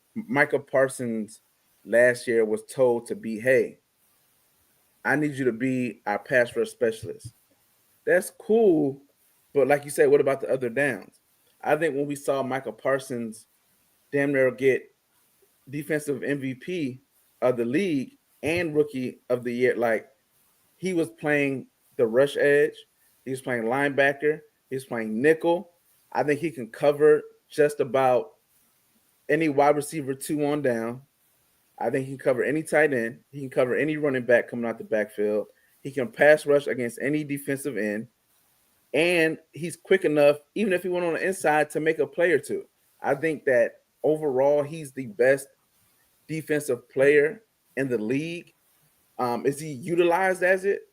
last year was told to be, hey, I need you to be our pass rush specialist. That's cool, but like you said, what about the other downs? I think when we saw Michael Parsons damn near get defensive MVP of the league and rookie of the year, like he was playing the rush edge, he was playing linebacker, he was playing nickel. I think he can cover just about any wide receiver 2 on down. I think he can cover any tight end. He can cover any running back coming out the backfield. He can pass rush against any defensive end. And he's quick enough, even if he went on the inside, to make a play or two. I think that overall, he's the best defensive player in the league. Is he utilized as it?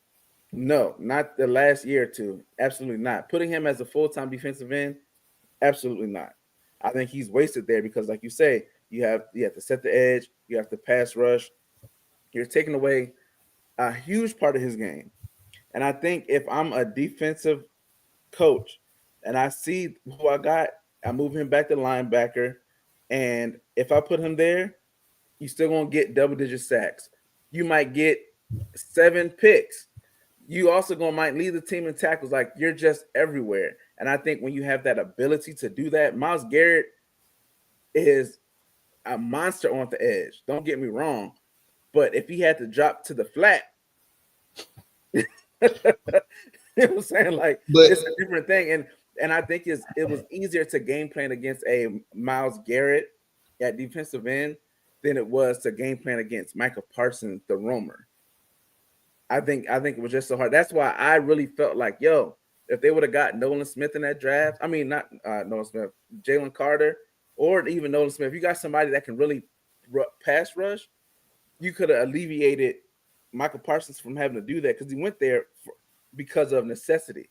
No, not the last year or two. Absolutely not. Putting him as a full-time defensive end? Absolutely not. I think he's wasted there because, like you say, you have to set the edge. You have to pass rush. You're taking away a huge part of his game. And I think if I'm a defensive coach and I see who I got, I move him back to linebacker. And if I put him there, you're still going to get double-digit sacks. You might get 7 picks. You also might lead the team in tackles. Like, you're just everywhere. And I think when you have that ability to do that, Myles Garrett is a monster on the edge. Don't get me wrong. But if he had to drop to the flat, you know what I'm saying? Like, it's a different thing. And I think it was easier to game plan against a Myles Garrett at defensive end than it was to game plan against Michael Parsons, the roamer. I think it was just so hard. That's why I really felt like, if they would have got Nolan Smith in that draft, I mean, not Nolan Smith, Jalen Carter, or even Nolan Smith, if you got somebody that can really pass rush, you could have alleviated Michael Parsons from having to do that because he went there because of necessity.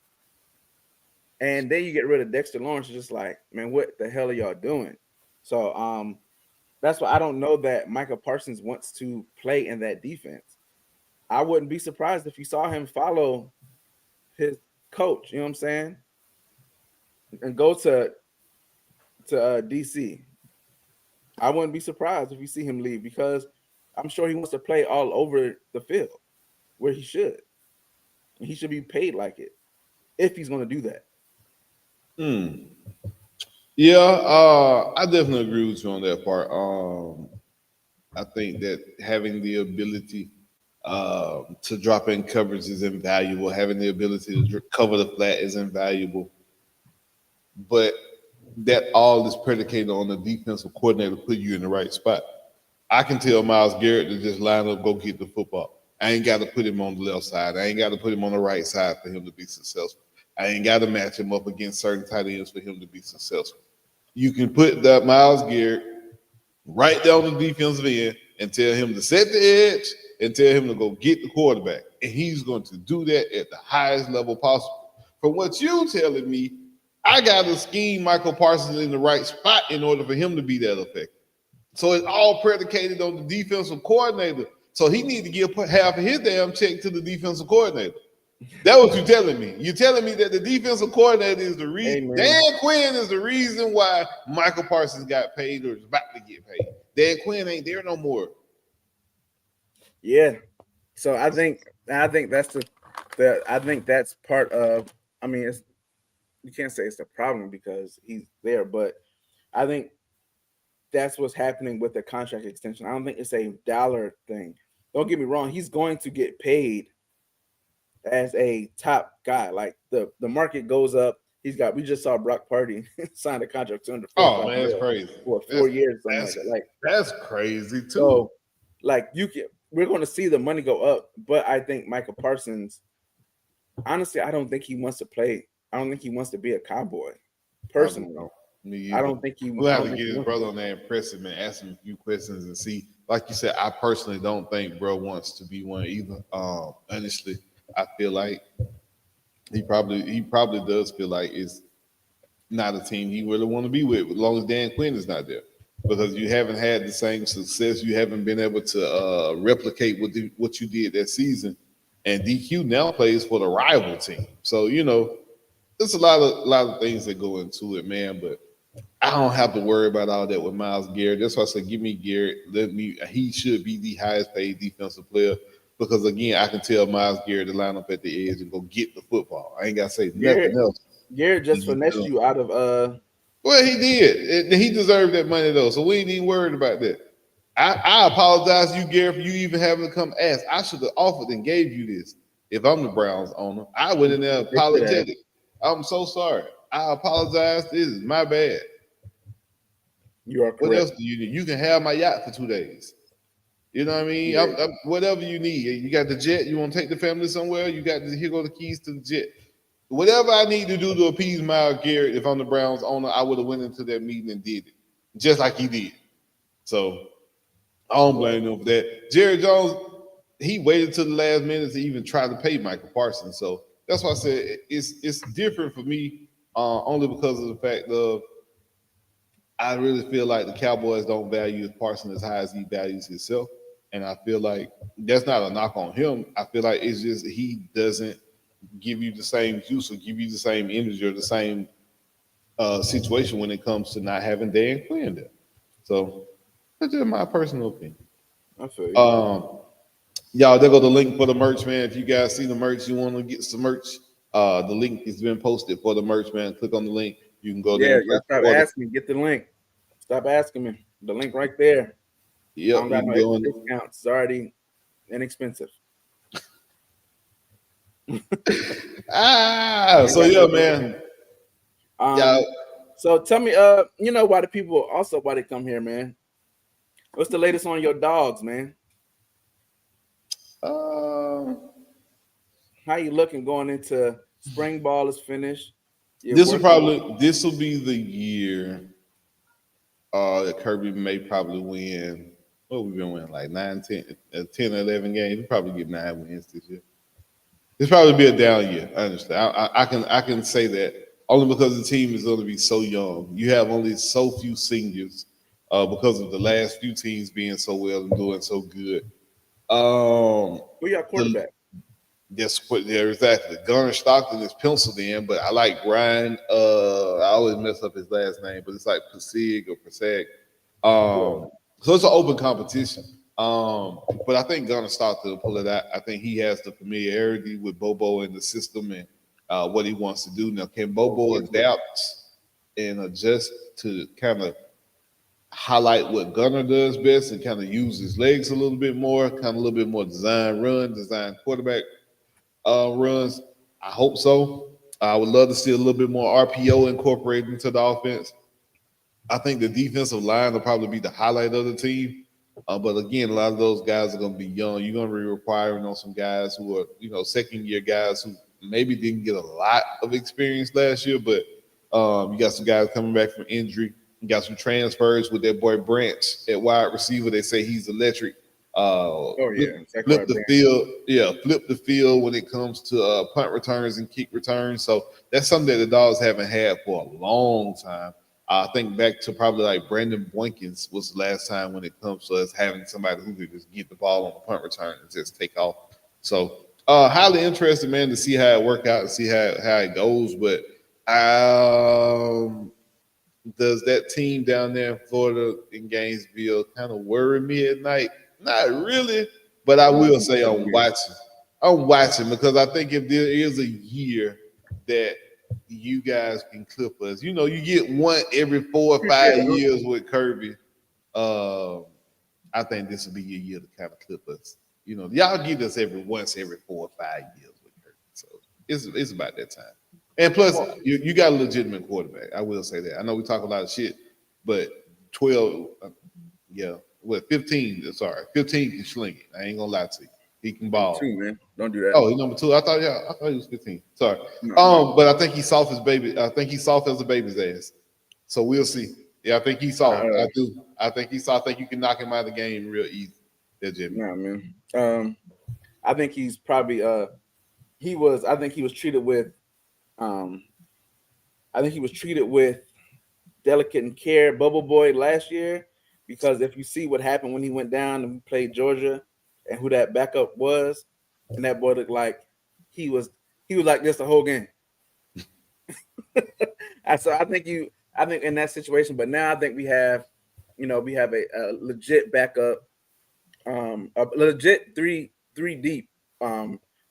And then you get rid of Dexter Lawrence, it's just like, man, what the hell are y'all doing? So that's why I don't know that Michael Parsons wants to play in that defense. I wouldn't be surprised if you saw him follow his coach, you know what I'm saying, and go to DC. I wouldn't be surprised if you see him leave because I'm sure he wants to play all over the field where he should. And he should be paid like it if he's going to do that. Yeah, I definitely agree with you on that part. I think that having the ability to drop in coverage is invaluable. Having the ability to cover the flat is invaluable. But that all is predicated on the defensive coordinator put you in the right spot. I can tell Myles Garrett to just line up, go get the football. I ain't got to put him on the left side. I ain't got to put him on the right side for him to be successful. I ain't got to match him up against certain tight ends for him to be successful. You can put that Myles Garrett right down the defensive end and tell him to set the edge and tell him to go get the quarterback. And he's going to do that at the highest level possible. From what you're telling me, I got to scheme Michael Parsons in the right spot in order for him to be that effective. So it's all predicated on the defensive coordinator. So he needs to give half of his damn check to the defensive coordinator. That's what you're telling me. You're telling me that the defensive coordinator is the reason. man. Dan Quinn is the reason why Michael Parsons got paid or is about to get paid. Dan Quinn ain't there no more. Yeah. So I think that's I think that's part of. I mean, you can't say it's the problem because he's there, but I think that's what's happening with the contract extension. I don't think it's a dollar thing. Don't get me wrong; he's going to get paid as a top guy. Like the market goes up. We just saw Brock Purdy sign a contract under. Oh man, that's crazy. For 4 years, something like that. Like that's crazy too. So, like we're going to see the money go up, but I think Michael Parsons. Honestly, I don't think he wants to play. I don't think he wants to be a Cowboy. Personally, I don't think he. We'll have to get his brother on there and press him and ask him a few questions and see. Like you said, I personally don't think bro wants to be one either. Honestly, I feel like he probably does feel like it's not a team he really want to be with as long as Dan Quinn is not there. Because you haven't had the same success, you haven't been able to replicate what you did that season. And DQ now plays for the rival team, so there's a lot of things that go into it, man. But I don't have to worry about all that with Myles Garrett. That's why I said, give me Garrett. He should be the highest paid defensive player because again, I can tell Myles Garrett to line up at the edge and go get the football. I ain't got to say nothing else. Garrett just finessed you out of. Well, he did. He deserved that money though, so we ain't even worried about that. I apologize to you, Garrett, for you even having to come ask. I should have offered and gave you this. If I'm the Browns owner, I went in there apologetic. I'm so sorry. I apologize. This is my bad. You are correct. What else do you need? You can have my yacht for 2 days. You know what I mean? Yeah. Whatever you need. You got the jet. You want to take the family somewhere? Here go the keys to the jet. Whatever I need to do to appease Myles Garrett, if I'm the Browns owner, I would have went into that meeting and did it, just like he did. So I don't blame him for that. Jerry Jones, he waited till the last minute to even try to pay Michael Parsons. So that's why I said it's different for me, only because of the fact of I really feel like the Cowboys don't value Parsons as high as he values himself. And I feel like that's not a knock on him. I feel like it's just he doesn't give you the same juice or give you the same energy or the same situation when it comes to not having Dan Quinn there. So that's just my personal opinion. I feel you. Y'all, there go the link for the merch, man. If you guys see the merch, you want to get some merch, the link has been posted for the merch, man. Click on the link. You can go there. Yeah, stop asking me. Get the link. Stop asking me. The link right there. Yep, I don't got no discounts. It's already inexpensive. So yeah, man. So tell me, why they come here, man? What's the latest on your Dawgs, man? How you looking going into spring ball is finished? This will be the year that Kirby may probably win. What we've been winning like 9, 10, 10 or 11 games. We'll probably get 9 wins this year. It's probably be a down year. I understand. I can say that only because the team is going to be so young. You have only so few seniors because of the last few teams being so well and doing so good. Who your quarterback? Exactly. Gunnar Stockton is penciled in, but I like Ryan. I always mess up his last name, but it's like Pasig or Pasag. So it's an open competition. But I think Gunnar Stockton will pull it out. I think he has the familiarity with Bobo in the system and what he wants to do. Now, can Bobo adapt and adjust to kind of highlight what Gunnar does best and kind of use his legs a little bit more, kind of a little bit more design quarterback runs? I hope so. I would love to see a little bit more RPO incorporated into the offense. I think the defensive line will probably be the highlight of the team. But again, a lot of those guys are going to be young. You're going to be requiring on some guys who are, second-year guys who maybe didn't get a lot of experience last year, but you got some guys coming back from injury. You got some transfers with that boy Branch at wide receiver. They say he's electric. Flip the field when it comes to punt returns and kick returns. So that's something that the Dawgs haven't had for a long time. I think back to probably like Brandon Boykins was the last time when it comes to us having somebody who could just get the ball on the punt return and just take off. So Highly interested, man, to see how it work out and see how it goes. But does that team down there in Florida in Gainesville kind of worry me at night? Not really, but I will say I'm watching. I'm watching because I think if there is a year that you guys can clip us, you get one every 4 or 5 years with Kirby. I think this will be your year to kind of clip us. Y'all get us every 4 or 5 years with Kirby. So it's about that time. And plus, you got a legitimate quarterback. I will say that. I know we talk a lot of shit, but 12, 15. Sorry, 15 can sling it. I ain't gonna lie to you. He can ball. 2, man. Don't do that. Oh, he's number 2. I thought he was 15. Sorry. No. But I think he's soft as baby. I think he's soft as a baby's ass. So we'll see. Yeah, I think he's soft. I do. I think he's soft. I think you can knock him out of the game real easy. Jimmy. Nah, man. I think he's probably I think he was treated with delicate and care bubble boy last year, because if you see what happened when he went down and played Georgia and who that backup was, and that boy looked like he was like this the whole game. So I think in that situation, but now I think we have a legit backup, a legit three deep,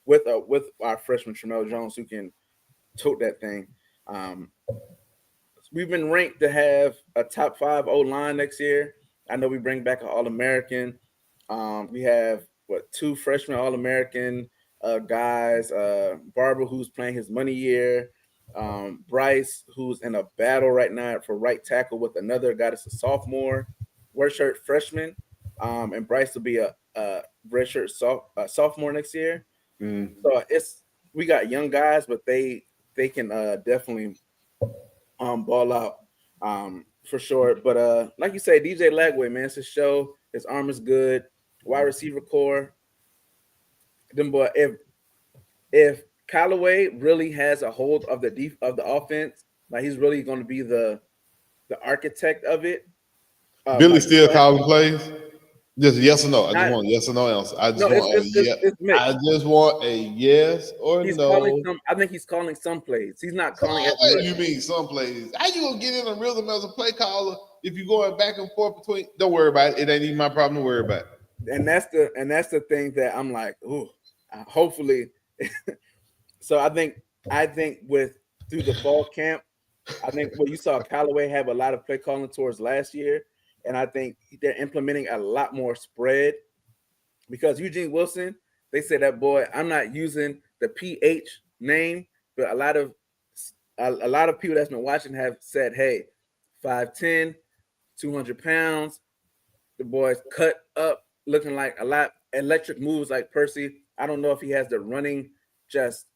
with our freshman Tramel Jones, who can tote that thing. We've been ranked to have a top 5 O-line next year. I know we bring back an All-American. We have 2 freshman All-American guys. Barber, who's playing his money year. Bryce, who's in a battle right now for right tackle with another guy that's a sophomore, redshirt freshman. And Bryce will be a redshirt sophomore next year. So we got young guys, but they can definitely ball out for sure. But like you say, DJ Lagway, man, it's a show. His arm is good. Wide receiver core. Them boy, if Callaway really has a hold of the offense, like he's really going to be the architect of it. Billy still calling plays. Just yes or no. I just want a yes or no answer. I just want a yes or no. I think he's calling some plays. He's not calling. You mean some plays? How you gonna get in a rhythm as a play caller if you're going back and forth between? Don't worry about it. It ain't even my problem to worry about. And that's the thing that I'm like, ooh, hopefully. So I think through the fall camp, I think you saw Callaway have a lot of play calling towards last year. And I think they're implementing a lot more spread, because Eugene Wilson, they say that boy, I'm not using the PH name, but a lot of people that's been watching have said, hey, 5'10", 200 pounds, the boy's cut up, looking like a lot electric moves like Percy. I don't know if he has the running just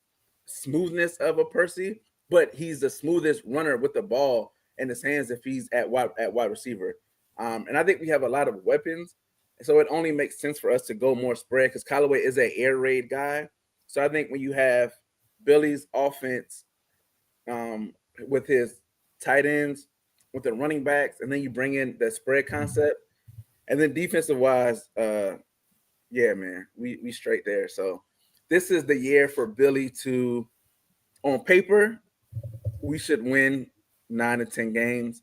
smoothness of a Percy, but he's the smoothest runner with the ball in his hands if he's at wide receiver. And I think we have a lot of weapons, so it only makes sense for us to go more spread, because Callaway is an air raid guy. So I think when you have Billy's offense with his tight ends, with the running backs, and then you bring in the spread concept, and then defensive wise, yeah, man, we straight there. So this is the year for Billy to, on paper, we should win 9 to 10 games.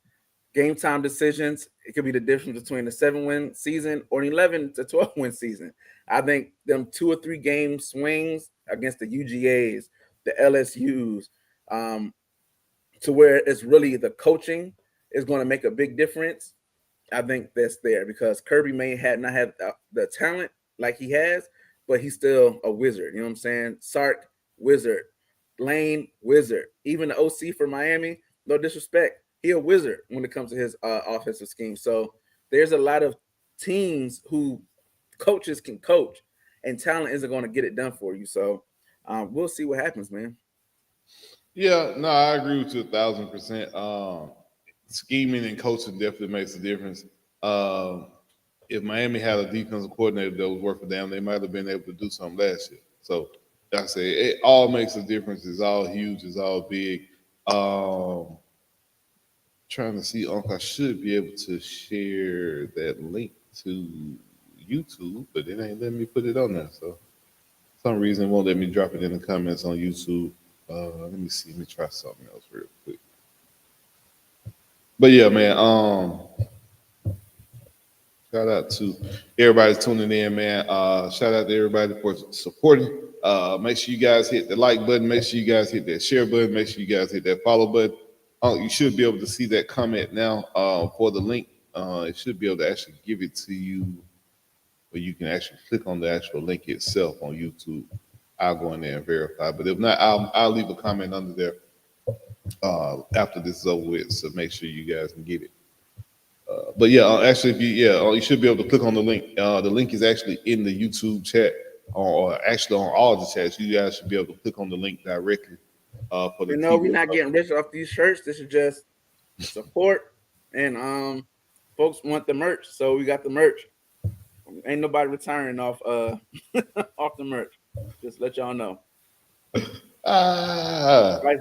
Game time decisions, it could be the difference between a 7-win season or an 11 to 12-win season. I think them 2 or 3 game swings against the UGAs, the LSUs, to where it's really the coaching is going to make a big difference. I think that's there, because Kirby may not have the talent like he has, but he's still a wizard. You know what I'm saying? Sark, wizard. Lane, wizard. Even the OC for Miami, no disrespect, he a wizard when it comes to his offensive scheme. So there's a lot of teams who coaches can coach, and talent isn't going to get it done for you. So we'll see what happens, man. Yeah, no, I agree with you 1,000%. Scheming and coaching definitely makes a difference. If Miami had a defensive coordinator that was worth a damn, they might have been able to do something last year. So like I say, it all makes a difference. It's all huge. It's all big. Trying to see, I should be able to share that link to YouTube, but it ain't letting me put it on there. So some reason it won't let me drop it in the comments on YouTube. Let me see. Let me try something else real quick. But yeah, man. Shout out to everybody tuning in, man. Shout out to everybody for supporting. Make sure you guys hit the like button. Make sure you guys hit that share button. Make sure you guys hit that follow button. You should be able to see that comment now for the link. It should be able to actually give it to you, where you can actually click on the actual link itself on YouTube. I'll go in there and verify. But if not, I'll leave a comment under there after this is over with. So make sure you guys can get it. But yeah, actually, if you should be able to click on the link. The link is actually in the YouTube chat, or actually on all the chats. You guys should be able to click on the link directly. For the we're not getting rich off these shirts. This is just support, and folks want the merch, so we got the merch. Ain't nobody retiring off off the merch. Just let y'all know. Price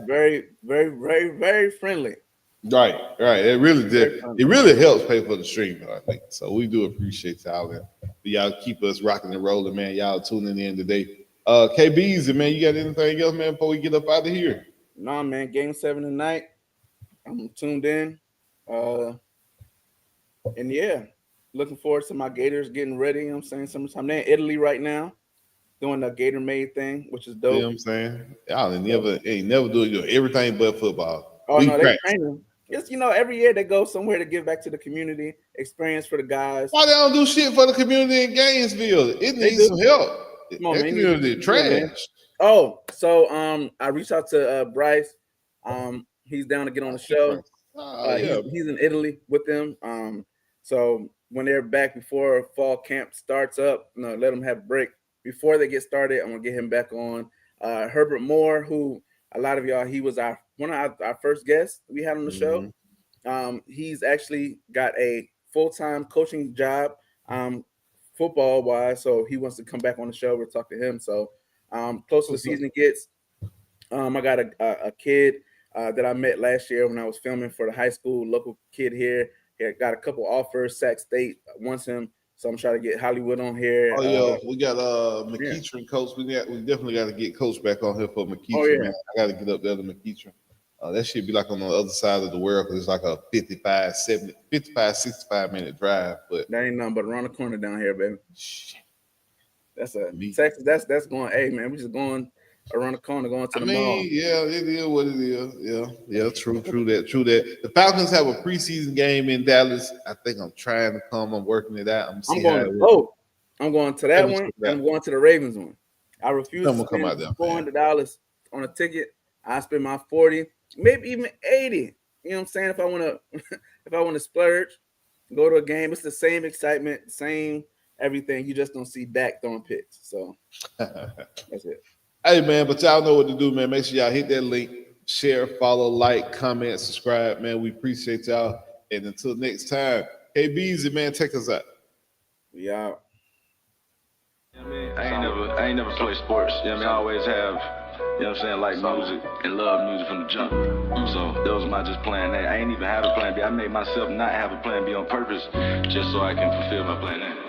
very, very, very, very friendly. Right. It really did. It really helps pay for the stream, I think. So we do appreciate y'all, man. Y'all keep us rocking and rolling, man. Y'all tuning in today. KBs, man, you got anything else, man, before we get up out of here? Nah, man. Game 7 tonight. I'm tuned in. And yeah, looking forward to my Gators getting ready. You know what I'm saying? Summertime. They're in Italy right now, doing the Gator made thing, which is dope. You know what I'm saying? Y'all ain't never do everything but football. Oh, no, they're training. It's, every year they go somewhere to give back to the community, experience for the guys. Why they don't do shit for the community in Gainesville? It needs some help. That community trash. Oh, so I reached out to Bryce. He's down to get on the show. He's in Italy with them. So when they're back before fall camp starts up, let them have a break before they get started. I'm gonna get him back on. Herbert Moore, who a lot of y'all, he was one of our first guests we had on the show. He's actually got a full-time coaching job, football wise. So he wants to come back on the show. We'll talk to him. So close to the season gets, I got a kid that I met last year when I was filming for the high school, local kid here. He got a couple offers. Sac State wants him. So I'm trying to get Hollywood on here. Oh yeah, we got McEachern coach. We definitely got to get coach back on here for McEachern. Oh, yeah. Man. I got to get up there to McEachern. That should be like on the other side of the world because it's like a 55, 65 minute drive. But that ain't nothing but around the corner down here, baby. Shit. That's Texas. That's going. Hey man, we just going around the corner, going to the mall. Yeah, it is what it is. Yeah. True that. The Falcons have a preseason game in Dallas. I think I'm trying to come. I'm working it out. I'm going to both. I'm going to that one. And I'm going to the Ravens one. I refuse to spend $400 on a ticket. I spend my 40, maybe even 80. You know what I'm saying? If I want to splurge, go to a game. It's the same excitement, same everything. You just don't see Dak throwing picks. So that's it. Hey man, but y'all know what to do, man. Make sure y'all hit that link, share, follow, like, comment, subscribe, man. We appreciate y'all. And until next time, KBZ, man, take us out. We out. I ain't never played sports. You know what I mean? I always have, you know what I'm saying, like music and love music from the jump. So that was my just plan A. I ain't even have a plan B. I made myself not have a plan B on purpose just so I can fulfill my plan A.